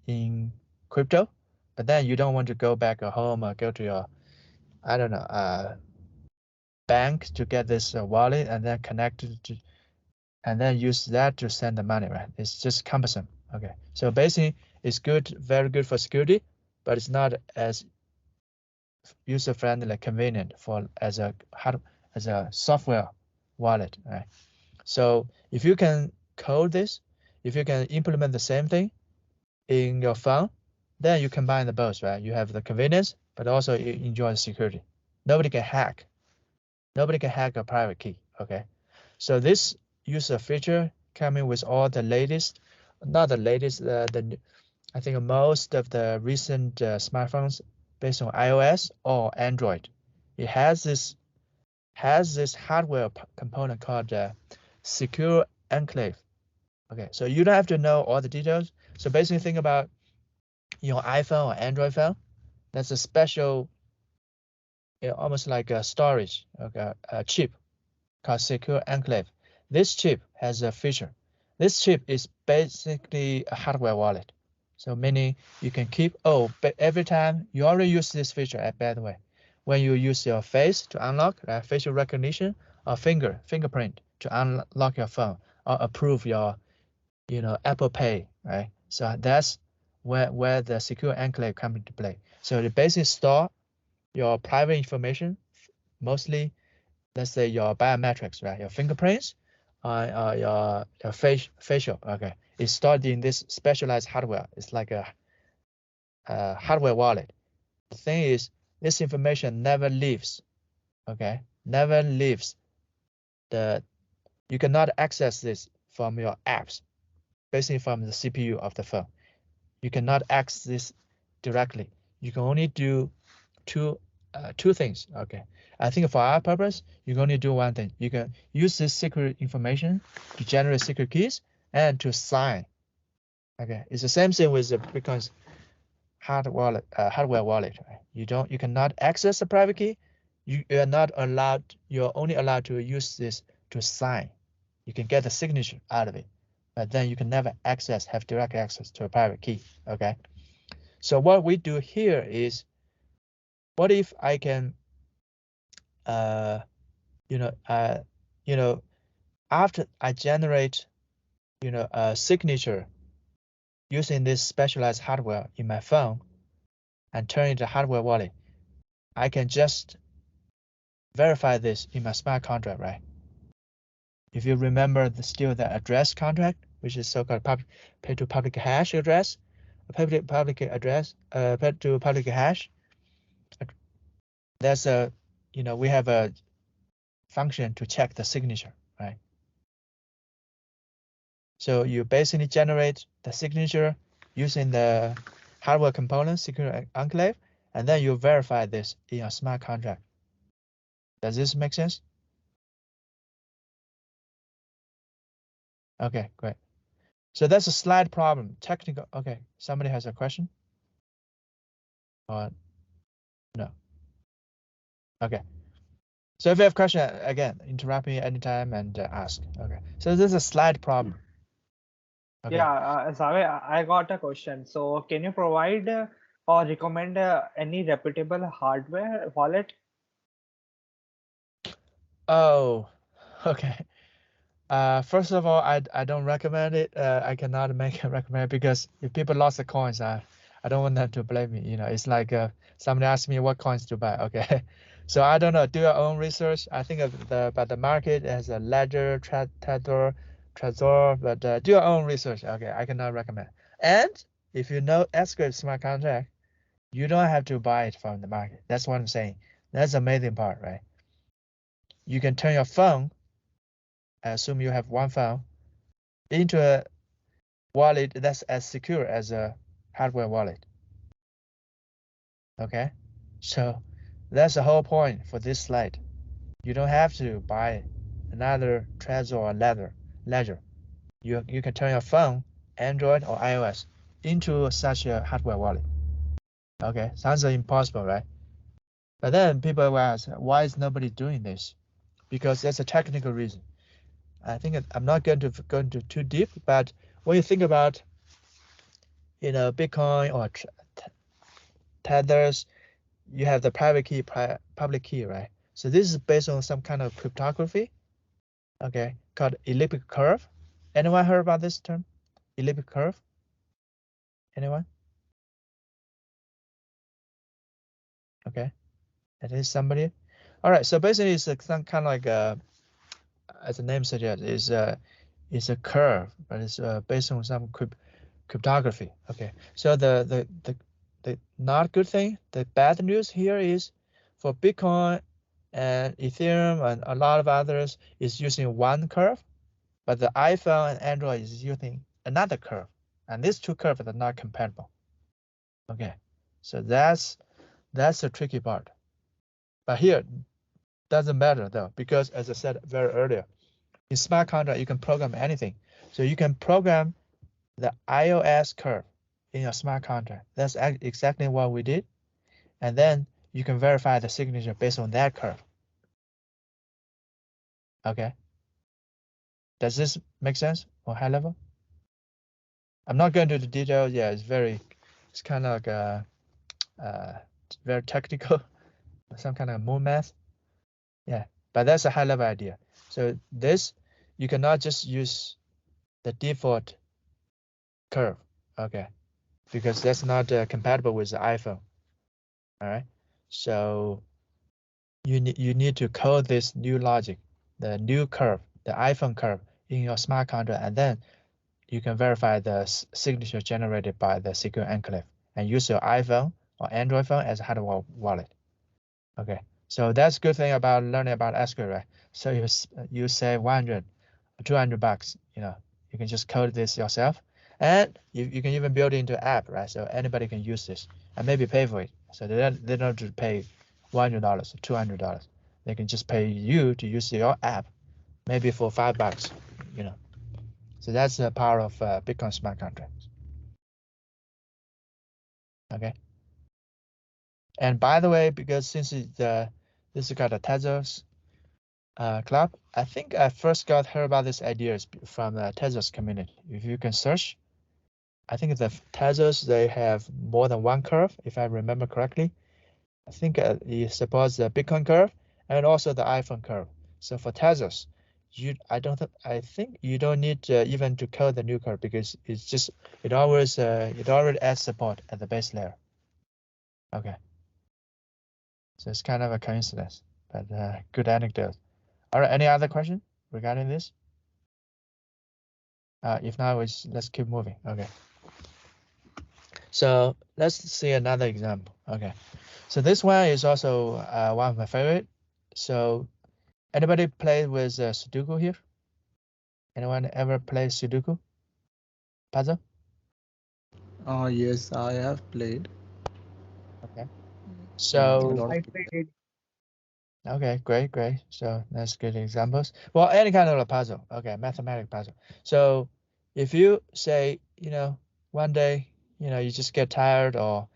S2: in crypto, but then you don't want to go back home or go to your, I don't know, bank to get this wallet and then connect it to, and then use that to send the money, right? It's just cumbersome. Okay, so basically it's good, very good for security, but it's not as user friendly, convenient for as a software wallet, right? So if you can code this, if you can implement the same thing in your phone, then you combine the both, right? You have the convenience, but also you enjoy the security. Nobody can hack. Nobody can hack a private key. Okay, so this user feature coming with all the latest, not the latest, I think most of the recent smartphones based on iOS or Android, it has this hardware component called secure enclave. Okay, so you don't have to know all the details. So basically, think about your iPhone or Android phone. That's a special, almost like a storage, okay, a chip called secure enclave. This chip has a feature. This chip is basically a hardware wallet. So meaning you can keep, but every time you already use this feature, by the way, when you use your face to unlock, facial recognition, or fingerprint to unlock your phone, or approve your, Apple Pay, right? So that's where the secure enclave comes into play. So it basically store your private information, mostly, let's say your biometrics, right? Your fingerprints, your facial, okay? It's stored in this specialized hardware. It's like a hardware wallet. The thing is, this information never leaves, okay? Never leaves you cannot access this from your apps, basically from the CPU of the phone. You cannot access this directly. You can only do two things, okay? I think for our purpose, you can only do one thing. You can use this secret information to generate secret keys and to sign, okay? It's the same thing with the Bitcoin's hardware wallet, right? You cannot access the private key. You're only allowed to use this to sign. You can get the signature out of it, but then you can never have direct access to a private key, okay? So what we do here is, what if I can, after I generate, a signature using this specialized hardware in my phone and turn it into hardware wallet, I can just verify this in my smart contract, right? If you remember still the address contract, which is so-called pay to public hash address, pay to public hash, there's we have a function to check the signature, right? So you basically generate the signature using the hardware component, secure enclave, and then you verify this in a smart contract. Does this make sense? Okay, great. So that's a slight problem. Technical. Okay, somebody has a question? Or no? Okay. So if you have a question, again, interrupt me anytime and ask. Okay. So this is a slight problem. Okay.
S5: Yeah, Zave, I got a question. So can you provide or recommend any reputable hardware wallet?
S2: Oh, okay. First of all, I don't recommend it. I cannot make a recommend because if people lost the coins, I don't want them to blame me. You know, it's like somebody asked me what coins to buy. Okay, so I don't know. Do your own research. I think of about the market as a ledger, trezor, but do your own research. Okay, I cannot recommend. And if you know Escrow smart contract, you don't have to buy it from the market. That's what I'm saying. That's the amazing part, right? You can turn your phone. I assume you have one phone into a wallet that's as secure as a hardware wallet. Okay, so that's the whole point for this slide. You don't have to buy another Trezor or ledger. You can turn your phone, Android or iOS, into such a hardware wallet. Okay, sounds impossible, right? But then people will ask, why is nobody doing this? Because there's a technical reason. I think I'm not going to go into too deep, but when you think about, you know, Bitcoin or Tethers, you have the private key, public key, right? So this is based on some kind of cryptography, okay, called elliptic curve. Anyone heard about this term? Elliptic curve? Anyone? Okay, that is somebody. All right, so basically it's some kind of like as the name suggests, it's a curve, but it's based on some cryptography. Okay, so the not good thing, the bad news here is for Bitcoin and Ethereum and a lot of others is using one curve, but the iPhone and Android is using another curve, and these two curves are not compatible. Okay, so that's the tricky part. But here doesn't matter though, because as I said very earlier, in smart contract you can program anything. So you can program the iOS curve in your smart contract. That's exactly what we did, and then you can verify the signature based on that curve. Okay. Does this make sense or high level? I'm not going to the details. Yeah, it's kind of like very technical, some kind of more math. Yeah, but that's a high level idea. So this, you cannot just use the default curve, okay, because that's not compatible with the iPhone. All right, so you need to code this new logic, the new curve, the iPhone curve in your smart contract, and then you can verify the signature generated by the secure enclave and use your iPhone or Android phone as a hardware wallet. Okay, so that's good thing about learning about SQL, right? So you save 100, 200 bucks. You know, you can just code this yourself, and you can even build it into app, right? So anybody can use this and maybe pay for it. So they don't have to pay $100, $200. They can just pay you to use your app, maybe for $5. You know, so that's the power of Bitcoin smart contracts. Okay. And by the way, because since this is got a Tezos club, I think I first heard about these ideas from the Tezos community. If you can search, I think the Tezos, they have more than one curve, if I remember correctly. I think it supports the Bitcoin curve and also the iPhone curve. So for Tezos, I think you don't need even to code the new curve because it already adds support at the base layer. Okay. So it's kind of a coincidence, but good anecdote. All right, any other question regarding this? If not, let's keep moving. Okay. So let's see another example. Okay. So this one is also one of my favorite. So anybody play with Sudoku here? Anyone ever play Sudoku puzzle?
S1: Yes, I have played.
S2: Okay.
S1: Yeah, I think a
S2: So
S1: lot of
S5: I
S1: people.
S5: played.
S2: okay, great. So that's good examples. Well, any kind of a puzzle. Okay, mathematical puzzle. So if you say, you know, one day, you know, you just get tired or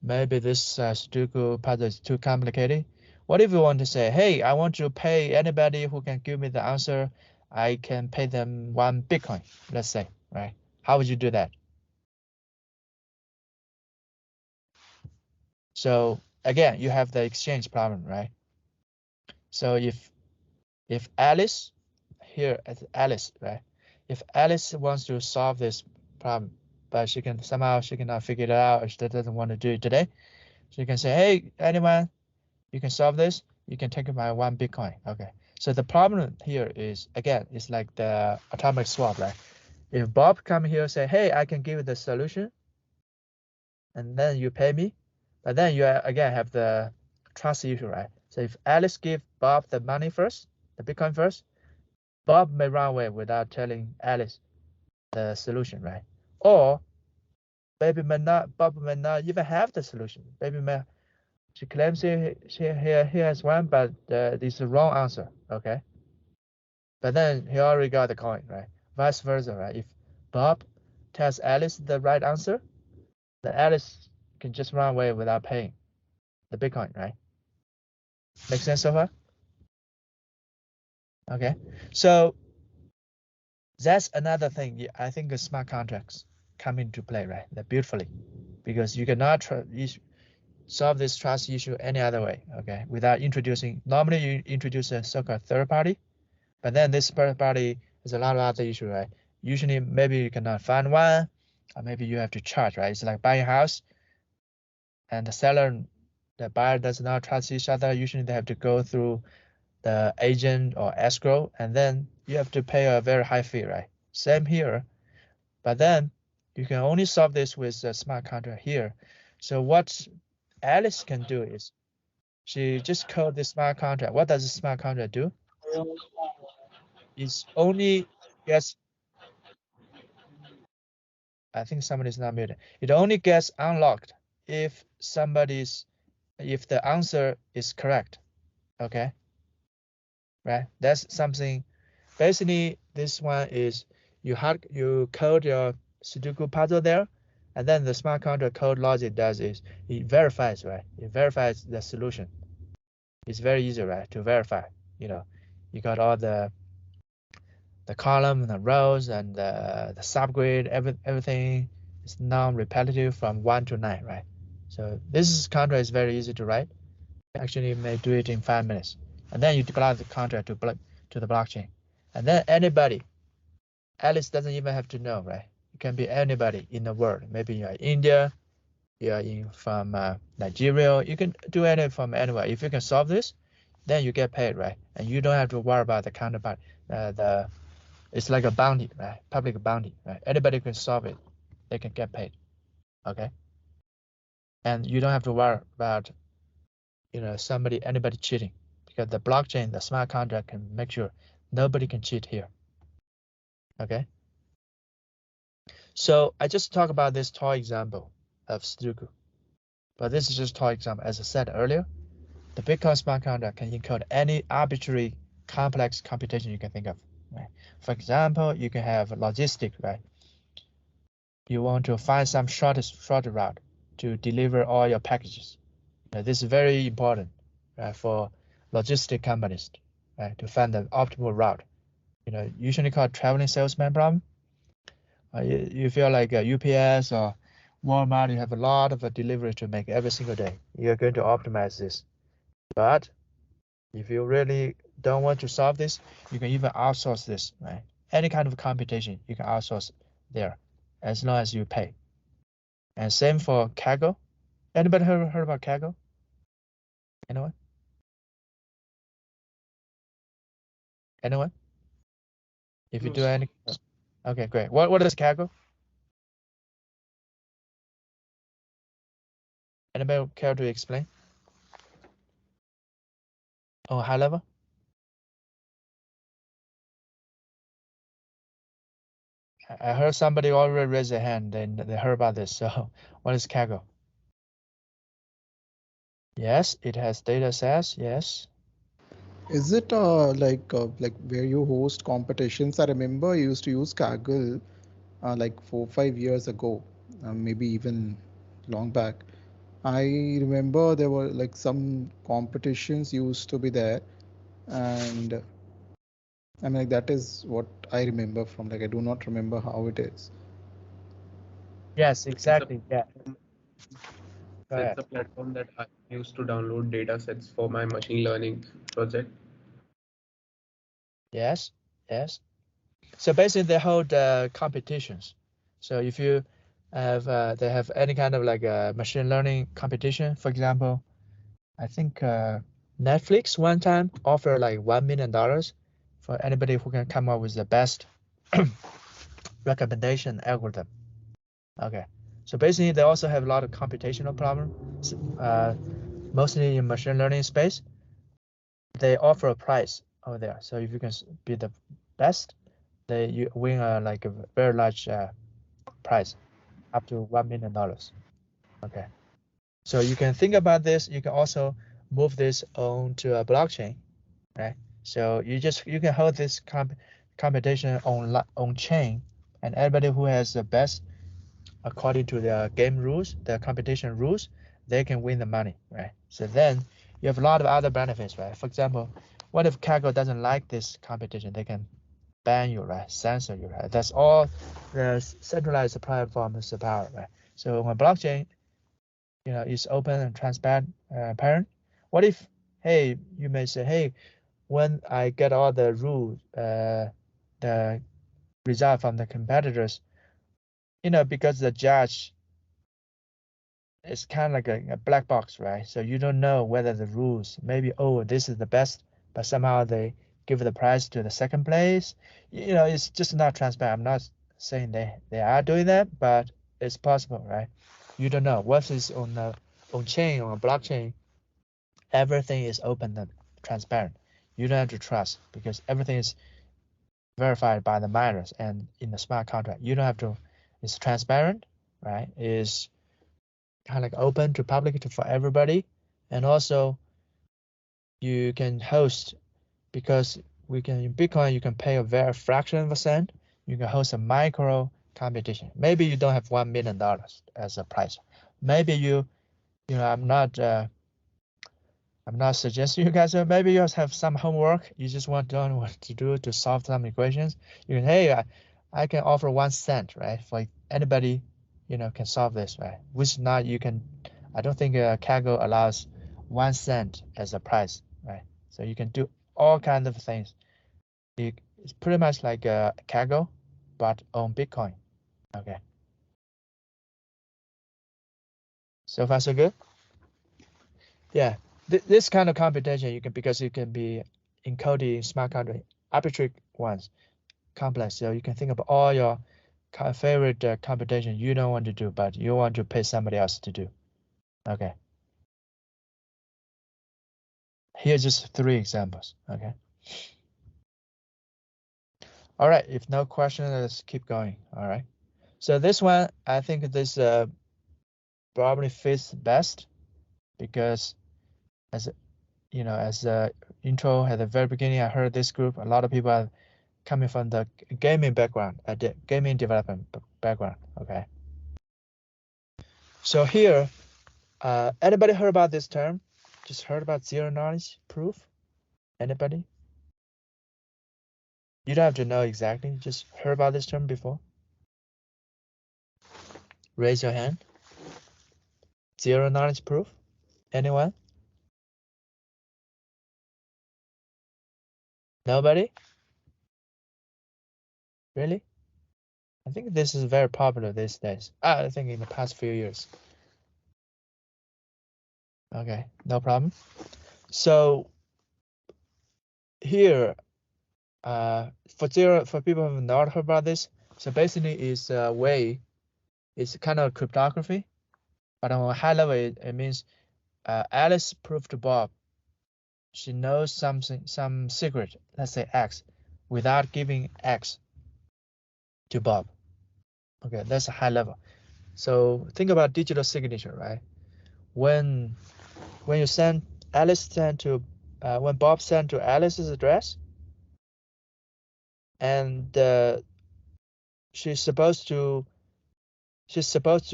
S2: maybe this Sudoku puzzle is too complicated. What if you want to say, hey, I want to pay anybody who can give me the answer, I can pay them 1 Bitcoin, let's say, right? How would you do that? So again, you have the exchange problem, right? So if Alice here as Alice, right? If Alice wants to solve this problem, but she cannot figure it out, or she doesn't want to do it today, so you can say, hey, anyone, you can solve this. You can take my 1 Bitcoin. Okay. So the problem here is again, it's like the atomic swap, right? If Bob come here and say, hey, I can give you the solution, and then you pay me, but then you again have the trust issue, right? So if Alice give Bob the money first, the Bitcoin first, Bob may run away without telling Alice the solution, right? Or Bob may not even have the solution. She claims he has one, but this is the wrong answer, okay? But then he already got the coin, right? Vice versa, right? If Bob tells Alice the right answer, then Alice can just run away without paying the Bitcoin, right? Make sense so far? Okay, so that's another thing. I think the smart contracts come into play, right? That beautifully, because you cannot solve this trust issue any other way, okay? Without introducing. Normally, you introduce a so-called third party, but then this third party is a lot of other issue, right? Usually, maybe you cannot find one, or maybe you have to charge, right? It's like buying a house, and the seller, the buyer does not trust each other. Usually, they have to go through the agent or escrow, and then you have to pay a very high fee, right? Same here, but then you can only solve this with a smart contract here. So what Alice can do is she just code the smart contract. What does the smart contract do? It's only gets, I think somebody's not muted. It only gets unlocked if if the answer is correct. Okay, right? That's something. Basically, this one is you code your Sudoku puzzle there, and then the smart contract code logic does is it verifies, right? It verifies the solution. It's very easy, right, to verify. You got all the column, the rows, and the subgrid, everything is non-repetitive from 1 to 9, right? So this contract is very easy to write. Actually, you may do it in 5 minutes. And then you deploy the contract to the blockchain. And then anybody, Alice doesn't even have to know, right? It can be anybody in the world. Maybe you're in India, you're from Nigeria. You can do it from anywhere. If you can solve this, then you get paid, right? And you don't have to worry about the counterpart. It's like a bounty, right? Public bounty, right? Anybody can solve it. They can get paid, okay? And you don't have to worry about, anybody cheating, because the blockchain, the smart contract can make sure nobody can cheat here, okay? So I just talked about this toy example of Sudoku, but this is just toy example. As I said earlier, the Bitcoin smart contract can encode any arbitrary complex computation you can think of, right? For example, you can have logistic, right? You want to find some shortest route to deliver all your packages. This is very important, right, for logistic companies, right, to find the optimal route. Usually called traveling salesman problem. You feel like UPS or Walmart, you have a lot of delivery to make every single day. You're going to optimize this. But if you really don't want to solve this, you can even outsource this, right? Any kind of computation, you can outsource there as long as you pay. And same for Kaggle. Anybody heard about Kaggle? Anyone? Anyone? If you
S3: No,
S2: do
S3: sir.
S2: any, okay, great. What is Kaggle? Anybody care to explain? Oh, high level? I heard somebody already raise their hand. They heard about this. So, what is Kaggle? Yes, it has data sets. Yes.
S1: Is it like where you host competitions? I remember I used to use Kaggle like 4 5 years ago, maybe even long back. I remember there were like some competitions used to be there, and I mean like that is what I remember from, like I do not remember how it is.
S2: Yes,
S3: It's a
S2: exactly. Yeah. Go
S3: That's
S2: ahead.
S3: the platform that I use to download data sets for my machine learning project.
S2: Yes, yes. So basically, they hold competitions. So if you have, they have any kind of like a machine learning competition, for example, I think Netflix one time offered like $1 million for anybody who can come up with the best recommendation algorithm. Okay. So basically, they also have a lot of computational problems, mostly in machine learning space. They offer a prize over there. So if you can be the best, you win like a very large prize, up to $1 million. Okay. So you can think about this. You can also move this onto a blockchain, right? So you can hold this competition on chain, and everybody who has the best according to the game rules, the competition rules, they can win the money, right? So then you have a lot of other benefits, right? For example, what if Kaggle doesn't like this competition? They can ban you, right? Censor you, right? That's all the centralized platform is about, right? So on a blockchain, it's open and transparent. Parent. What if, hey, you may say, hey, when I get all the rules, the result from the competitors, because the judge is kind of like a black box, right? So you don't know whether the rules, maybe, oh, this is the best, but somehow they give the prize to the second place. It's just not transparent. I'm not saying they are doing that, but it's possible, right? You don't know. What is on chain, on a blockchain, everything is open and transparent. You don't have to trust because everything is verified by the miners and in the smart contract. You don't have to, it's transparent, right? Is kind of like open to public for everybody. And also you can host, because in Bitcoin, you can pay a very fraction of a cent. You can host a micro competition. Maybe you don't have $1 million as a price. Maybe I'm not suggesting you guys, maybe you have some homework. You just want to know what to do to solve some equations. You can, hey, I can offer 1 cent, right? For anybody, can solve this, right? Which not you can, I don't think Kaggle allows 1 cent as a price, right? So you can do all kinds of things. It's pretty much like Kaggle, but on Bitcoin. Okay. So far so good. Yeah. This kind of computation because it can be encoded in smart contract, arbitrary ones, complex. So you can think about all your favorite computation you don't want to do, but you want to pay somebody else to do. Okay. Here's just 3 examples. Okay. All right. If no question, let's keep going. All right. So this one, I think this probably fits best because as a intro at the very beginning, I heard this group. A lot of people are coming from the gaming background, gaming development background. Okay. So here, anybody heard about this term? Just heard about zero knowledge proof? Anybody? You don't have to know exactly. Just heard about this term before? Raise your hand. Zero knowledge proof? Anyone? Nobody? Really? I think this is very popular these days. I think in the past few years. Okay, no problem. So here, for people who have not heard about this, so basically it's a way, it's kind of cryptography, but on a high level, it means Alice proved to Bob she knows some secret, let's say X, without giving X to Bob. Okay, that's a high level. So think about digital signature, right? When you send when Bob sent to Alice's address, and she's supposed to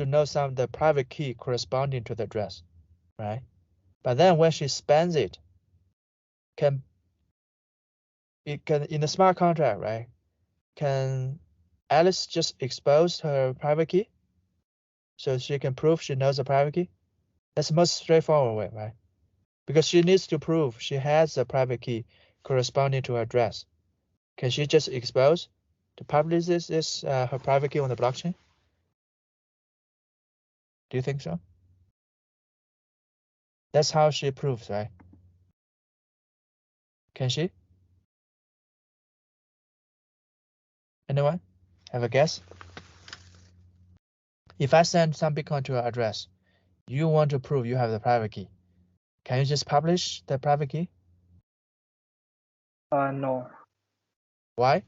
S2: know some of the private key corresponding to the address, right? But then when she spends it, can in the smart contract, right? Can Alice just expose her private key so she can prove she knows the private key? That's the most straightforward way, right? Because she needs to prove she has a private key corresponding to her address. Can she just expose to publish this her private key on the blockchain? Do you think so? That's how she proves, right? Can she? Anyone have a guess? If I send some Bitcoin to her address, you want to prove you have the private key. Can you just publish the private key?
S5: No.
S2: Why?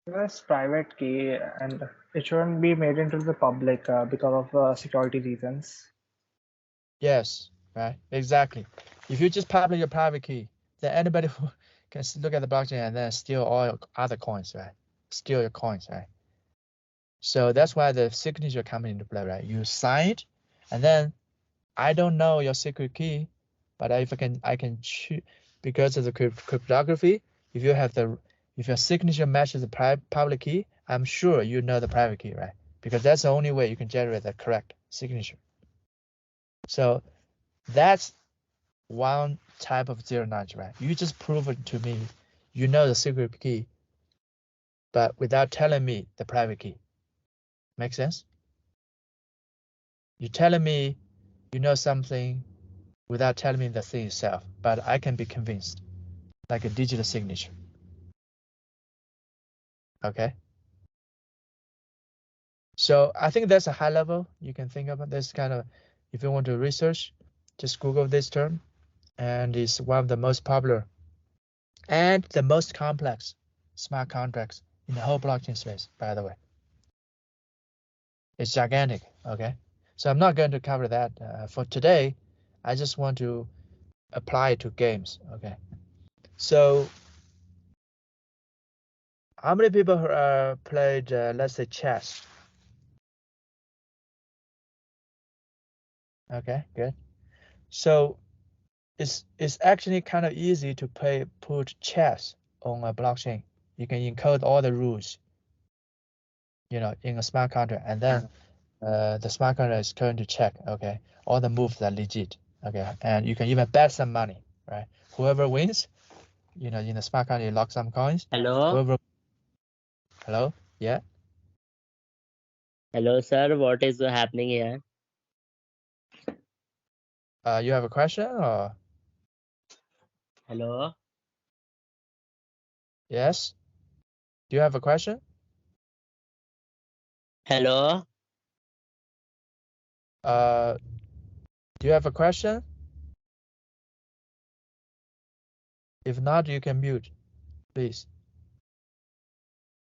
S5: It's private key and it shouldn't be made into the public because of security reasons.
S2: Yes, right, exactly. If you just publish your private key, then anybody who can look at the blockchain and then steal all your other coins, right? Steal your coins, right? So that's why the signature comes into play, right? You sign it, and then I don't know your secret key, but if I can choose because of the cryptography. If you have if your signature matches the public key, I'm sure you know the private key, right? Because that's the only way you can generate the correct signature. So that's one type of zero knowledge, right? You just prove it to me, you know the secret key, but without telling me the private key. Make sense? You're telling me you know something without telling me the thing itself, but I can be convinced, like a digital signature. Okay. So I think that's a high level. You can think about this kind of, if you want to research, just Google this term, and it's one of the most popular and the most complex smart contracts in the whole blockchain space, by the way. It's gigantic, okay? So I'm not going to cover that for today. I just want to apply it to games, okay? So how many people played, let's say, chess? Okay, good. So it's actually kind of easy to put chess on a blockchain. You can encode all the rules, in a smart contract, and then the smart contract is going to check, okay, all the moves are legit, okay, and you can even bet some money, right? Whoever wins, in the smart contract, you lock some coins.
S6: Hello,
S2: Whoever, hello, yeah,
S6: hello, sir. What is happening here?
S2: you have a question or
S6: Hello,
S2: yes? Do you have a question?
S6: hello.
S2: Do you have a question? If not, you can mute, please.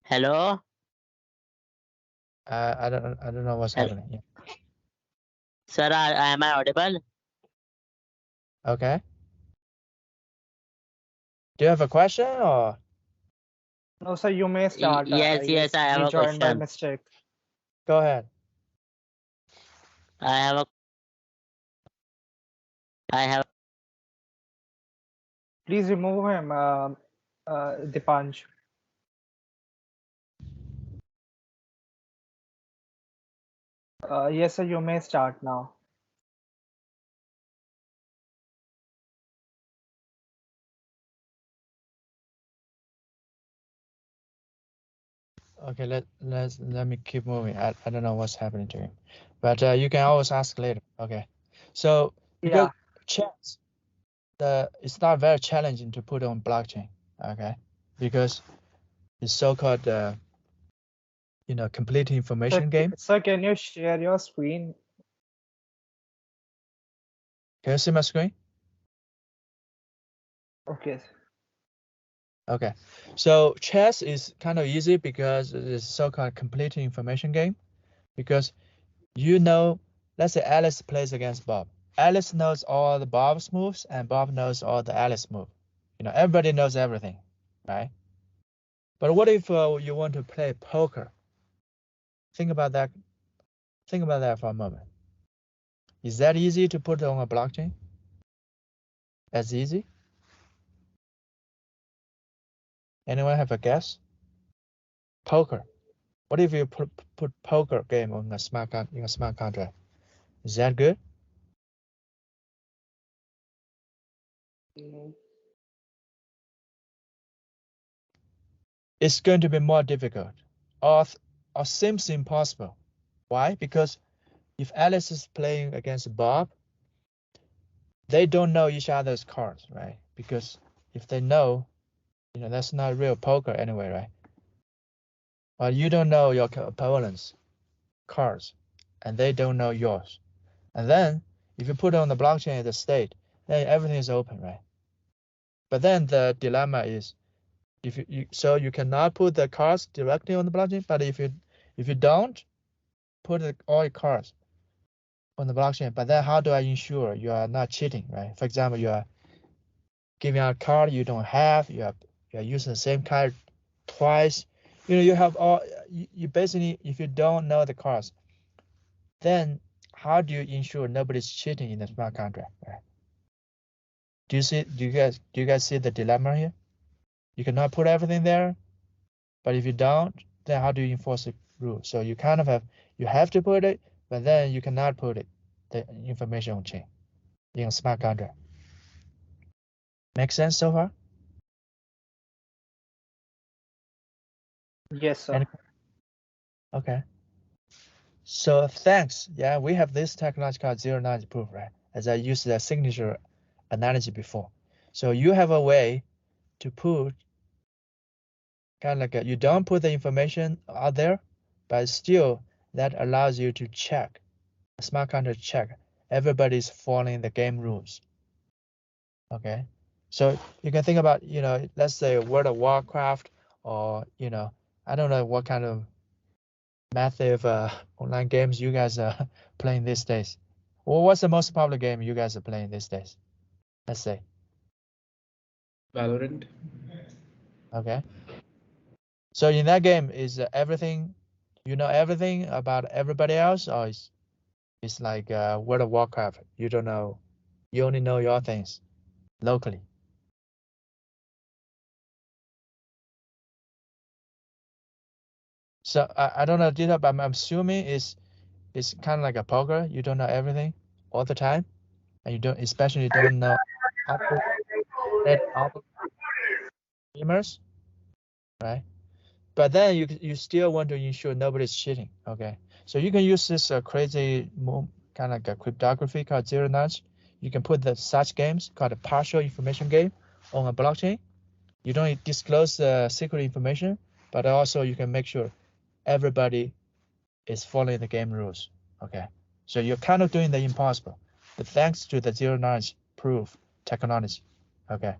S6: Hello.
S2: I don't know what's
S6: Hel-
S2: happening. Yeah.
S6: Sir, am I audible?
S2: Okay. Do you have a question or
S5: No, sir, you may start.
S6: Yes, yes, I have
S5: He
S6: a
S5: joined by
S6: question.
S5: mistake.
S2: go ahead?
S6: I have a, I have,
S5: Please remove him, Dipanj. Yes, sir, you may start now.
S2: Okay, let me keep moving. I don't know what's happening to him, but you can always ask later. Okay, so because
S5: Yeah,
S2: chess, it's not very challenging to put on blockchain. Okay, because it's so-called complete
S5: sir,
S2: information game.
S5: sir, can you share your screen?
S2: Can you see my screen?
S5: Okay.
S2: Okay, so chess is kind of easy because it's so-called complete information game. Because let's say Alice plays against Bob. Alice knows all the Bob's moves and Bob knows all the Alice moves. Everybody knows everything, right? But what if you want to play poker? Think about that. Think about that for a moment. Is that easy to put on a blockchain? As easy? Anyone have a guess? Poker. What if you put poker game on a smart contract? Is that good?
S3: No.
S2: It's going to be more difficult, or seems impossible. Why? Because if Alice is playing against Bob, they don't know each other's cards, right? Because if they know, that's not real poker anyway, right? But you don't know your opponent's cards, and they don't know yours. And then if you put it on the blockchain at the state, then everything is open, right? But then the dilemma is, if so you cannot put the cards directly on the blockchain. But if you don't put all your cards on the blockchain, but then how do I ensure you are not cheating, right? For example, you are giving out a card you don't have, you are using the same card twice. You have all you basically, if you don't know the cards, then how do you ensure nobody's cheating in the smart contract, right? Do you guys see the dilemma here? You cannot put everything there, but if you don't, then how do you enforce the rule? So you kind of have to put it, but then you cannot put it, the information on chain in a smart contract. Make sense so far?
S5: Yes, sir.
S2: Okay. So thanks. Yeah, we have this technology called zero knowledge proof, right? As I used the signature analogy before. So you have a way to put kind of like you don't put the information out there, but still that allows you to check, a smart contract check, everybody's following the game rules. Okay. So you can think about, let's say World of Warcraft, or, I don't know what kind of massive online games you guys are playing these days. Well, what's the most popular game you guys are playing these days? Let's say.
S3: Valorant.
S2: Okay. So in that game, is everything, everything about everybody else, or it's like World of Warcraft? You don't know, you only know your things locally. So I don't know detail, but I'm assuming it's kind of like a poker. You don't know everything all the time, and you especially don't know other gamers, right? But then you still want to ensure nobody's cheating. Okay, so you can use this crazy kind of like a cryptography called zero knowledge. You can put such games called a partial information game on a blockchain. You don't disclose secret information, but also you can make sure everybody is following the game rules. Okay, so you're kind of doing the impossible, but thanks to the zero knowledge proof technology. Okay.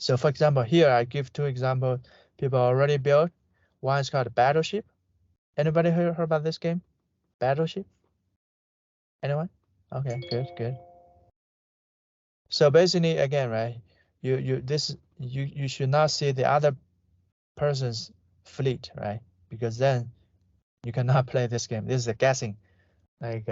S2: So for example, here I give two examples people already built. One is called Battleship. Anybody heard about this game? Battleship? Anyone? Okay, good. So basically, again, right? You should not see the other person's fleet, right? Because then you cannot play this game. This is a guessing, like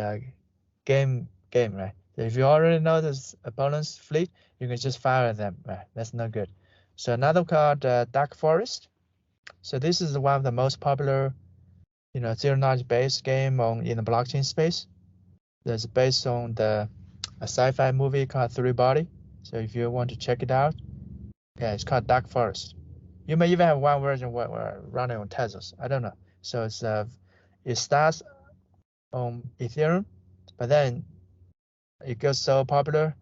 S2: game, right? So if you already know this opponent's fleet, you can just fire at them, right? That's not good. So another called Dark Forest. So this is one of the most popular, zero knowledge based game in the blockchain space. That's based on a sci-fi movie called Three Body. So if you want to check it out, yeah, it's called Dark Forest. You may even have one version running on Tezos. I don't know. So it starts on Ethereum, but then it gets so popular,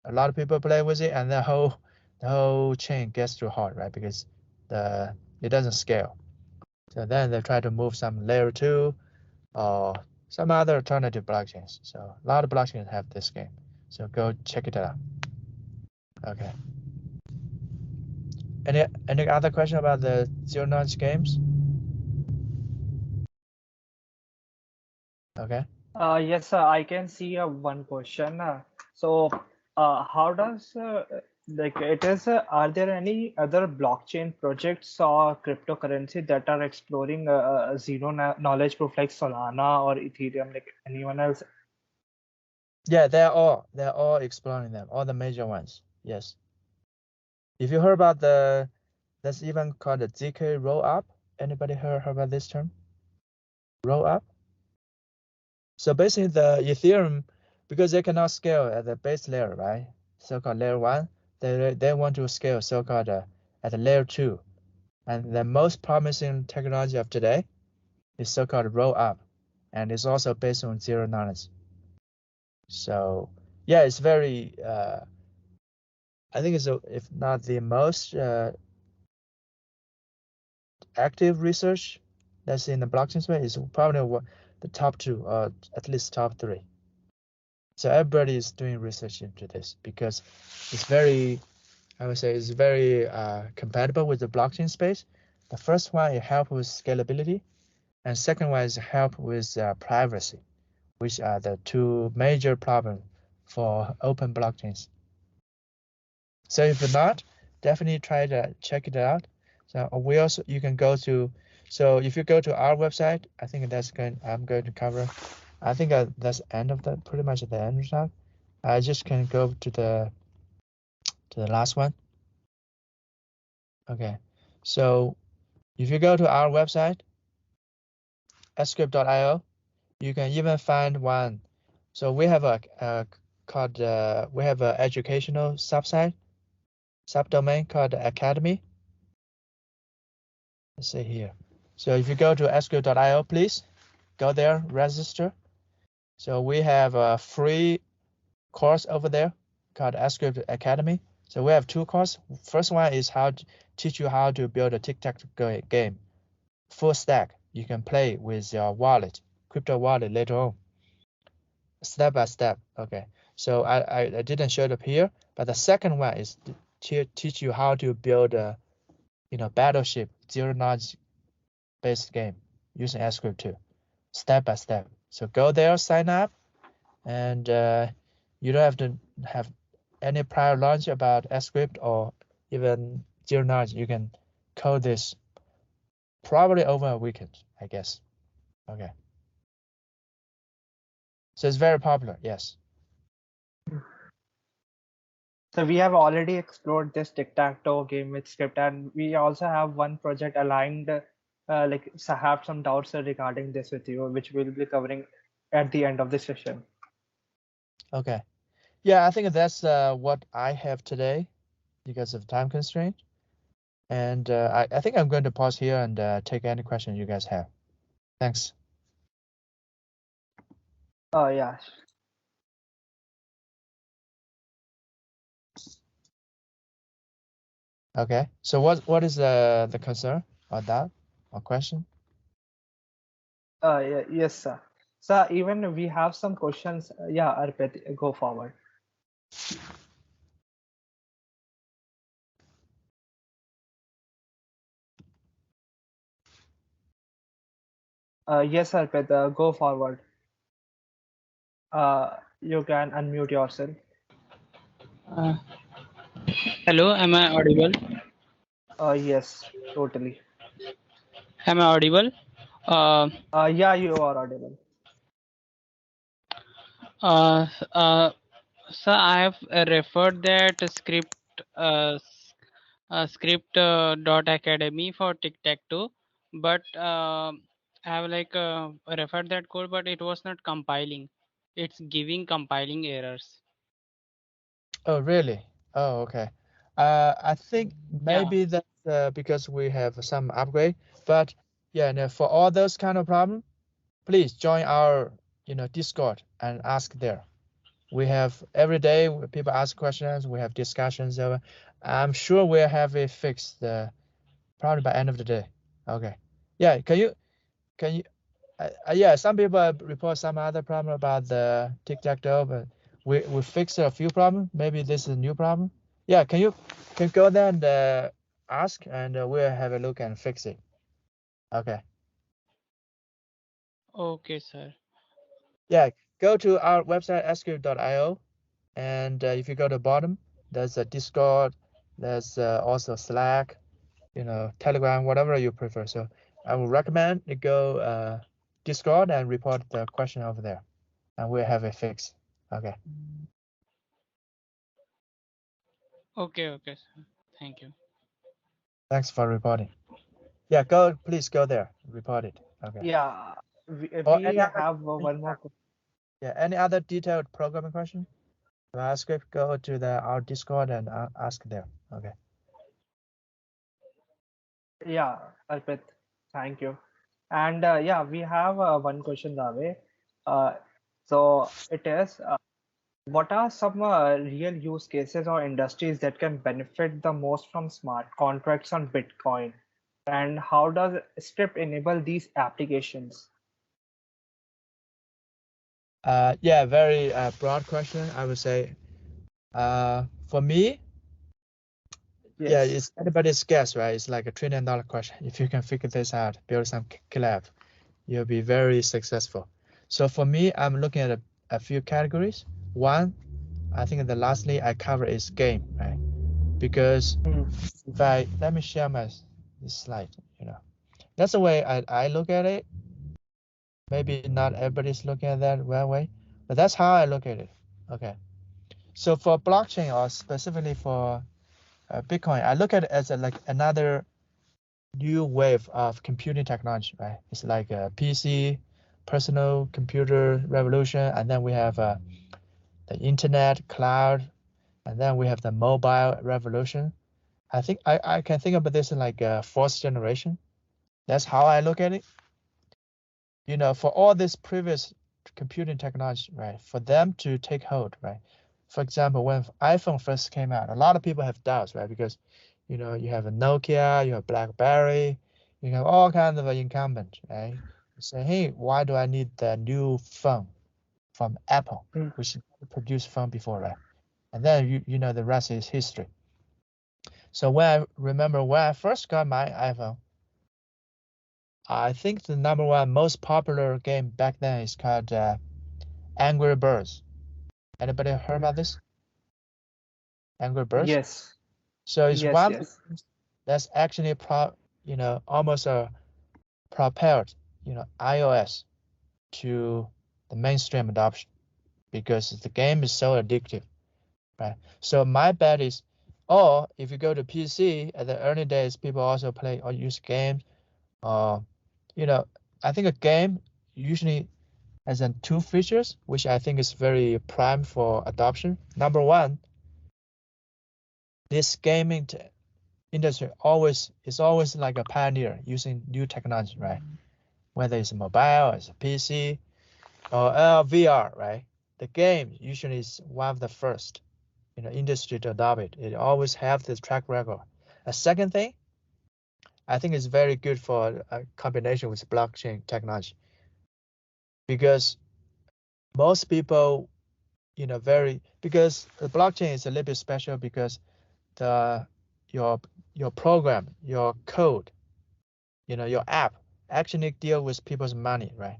S2: a lot of people play with it, and the whole chain gets too hard, right? Because it doesn't scale. So then they try to move some layer 2 or some other alternative blockchains. So a lot of blockchains have this game. So go check it out. Okay. Any other question about the zero knowledge games? Okay.
S5: Yes, sir. I can see one question. So, how does like it is? Are there any other blockchain projects or cryptocurrency that are exploring zero knowledge proof like Solana or Ethereum? Like anyone else?
S2: Yeah, they're all exploring them, all the major ones. Yes. If you heard about the That's even called a ZK roll up. Anybody heard about this term? Roll up. So basically, the Ethereum, because they cannot scale at the base layer, right? So-called layer 1, they want to scale so-called at layer 2. And the most promising technology of today is so-called roll up, and it's also based on zero knowledge. So yeah, it's very I think it's if not the most active research that's in the blockchain space, is probably the top 2 or at least top 3. So everybody is doing research into this because it's very, I would say, it's very compatible with the blockchain space. The first one, it helps with scalability, and second one is help with privacy, which are the 2 major problems for open blockchains. So if not, definitely try to check it out. So we also, you can go to, so if you go to our website, I think I'm going to cover. I think that's end of the pretty much the end of that. I just can go to the last one. Okay, so if you go to our website, script.io, you can even find one. So we have a called we have an educational subdomain called Academy. Let's see here. So if you go to script.io, please go there, register. So we have a free course over there called Script Academy. So we have 2 courses. First one is how to teach you how to build a tic-tac-toe game, full stack. You can play with your wallet, crypto wallet later on, step by step. Okay. So I didn't show it up here, but the second one is to teach you how to build a battleship zero knowledge based game using Script 2, step by step. So go there, sign up, and you don't have to have any prior knowledge about Script or even zero knowledge. You can code this probably over a weekend, I guess. Okay. So it's very popular, yes.
S5: So we have already explored this tic-tac-toe game with script, and we also have one project aligned, have some doubts regarding this with you, which we'll be covering at the end of the session.
S2: Okay. Yeah, I think that's what I have today because of time constraint. And I think I'm going to pause here and take any question you guys have. Thanks.
S5: Yeah.
S2: Okay. So what is the concern or doubt or question?
S5: Yeah, yes, sir. So even we have some questions. Yeah, Arpit, go forward. Yes, Arpit, go forward. You can unmute yourself.
S7: Uh, Hello, am I audible?
S5: Yes, totally.
S7: Am I audible? Uh,
S5: Yeah, you are audible.
S7: uh, uh, so I have referred that script dot academy for tic-tac-toe, but I have referred that code, but it was not compiling. It's giving compiling errors.
S2: Oh, really? Oh, okay. I think
S7: Yeah.
S2: maybe that's because we have some upgrade, but yeah, no, for all those kind of problem, please join our Discord and ask there. We have every day people ask questions, we have discussions. So I'm sure we'll have it fixed probably by end of the day. Okay. Yeah, can you yeah, some people report some other problem about the tic-tac-toe, but we fixed a few problems. Maybe this is a new problem. Yeah, can you go there and ask, and we'll have a look and fix it. Okay.
S7: Okay, sir.
S2: Yeah, go to our website script.io, and if you go to the bottom, there's a Discord, there's also Slack, Telegram, whatever you prefer. So I would recommend you go Discord and report the question over there, and we'll have it fixed. Okay.
S7: Okay, sir. Thank you.
S2: Thanks for reporting. Yeah, go, please go there, report it. Okay.
S5: Yeah, we,
S2: Or
S5: we
S2: any other,
S5: have one more.
S2: yeah, any other detailed programming question? Script, go to our Discord and ask there. Okay.
S5: Yeah, Arpit, thank you. And yeah, we have one question, Dave. Uh, so it is, what are some real use cases or industries that can benefit the most from smart contracts on Bitcoin? And how does Script enable these applications?
S2: Yeah, very broad question. I would say, for me, yeah,
S5: Yes.
S2: it's anybody's guess, right? It's like $1 trillion question. If you can figure this out, build some killer app, you'll be very successful. So for me, I'm looking at a few categories. One, I think the lastly I cover is game, right? Because if let me share this slide, that's the way I look at it. Maybe not everybody's looking at that way, but that's how I look at it. Okay. So for blockchain or specifically for Bitcoin, I look at it as like another new wave of computing technology, right? It's like a PC, personal computer revolution, and then we have the internet, cloud, and then we have the mobile revolution. I think I can think about this in like a fourth generation. That's how I look at it. For all this previous computing technology, right? For them to take hold, right? For example, when iPhone first came out, a lot of people have doubts, right? Because you have a Nokia, you have BlackBerry, you have all kinds of incumbents, right? You say, hey, why do I need the new phone from Apple, which never produced phone before, right? And then you know the rest is history. So when I first got my iPhone, I think the number one most popular game back then is called Angry Birds. Anybody heard about this? Angry Birds?
S5: Yes.
S2: So it's
S5: Yes.
S2: one
S5: Yes.
S2: that's actually almost propelled iOS to the mainstream adoption because the game is so addictive, right? So my bet is, or if you go to PC at the early days, people also play or use games. Uh, I think a game usually has two features, which I think is very prime for adoption. Number one, this gaming industry is always like a pioneer using new technology, right? Whether it's mobile, it's a PC, or VR, right? The game usually is one of the first industry to adopt it. It always have this track record. A second thing, I think is very good for a combination with blockchain technology because most people, because the blockchain is a little bit special because the your program, your code, your app actually deal with people's money, right?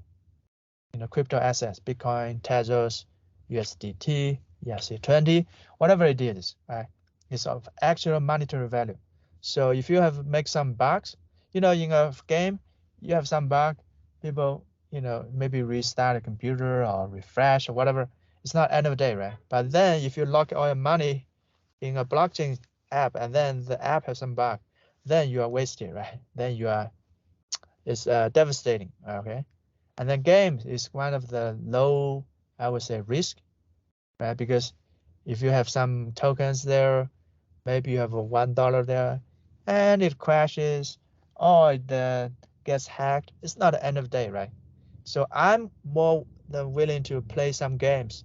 S2: Crypto assets, Bitcoin, Tezos, USDT, ERC20, whatever it is, right? It's of actual monetary value. So if you have make some bugs, in a game, you have some bug, people, maybe restart a computer or refresh or whatever. It's not end of the day, right? But then if you lock all your money in a blockchain app and then the app has some bug, then you are wasted, right? Then it's devastating, okay? And then games is one of the low, I would say, risk, right? Because if you have some tokens there, maybe you have a $1 there, and it crashes or it gets hacked, it's not the end of the day, right? So I'm more than willing to play some games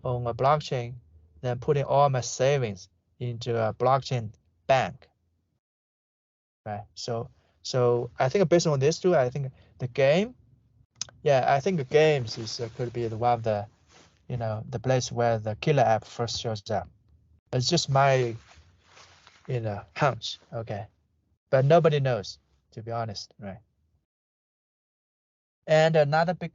S2: on a blockchain than putting all my savings into a blockchain bank, right? So I think based on this too, I think the game, yeah, I think the games could be one of the place where the killer app first shows up. It's just my hunch, okay, but nobody knows, to be honest, right? And another big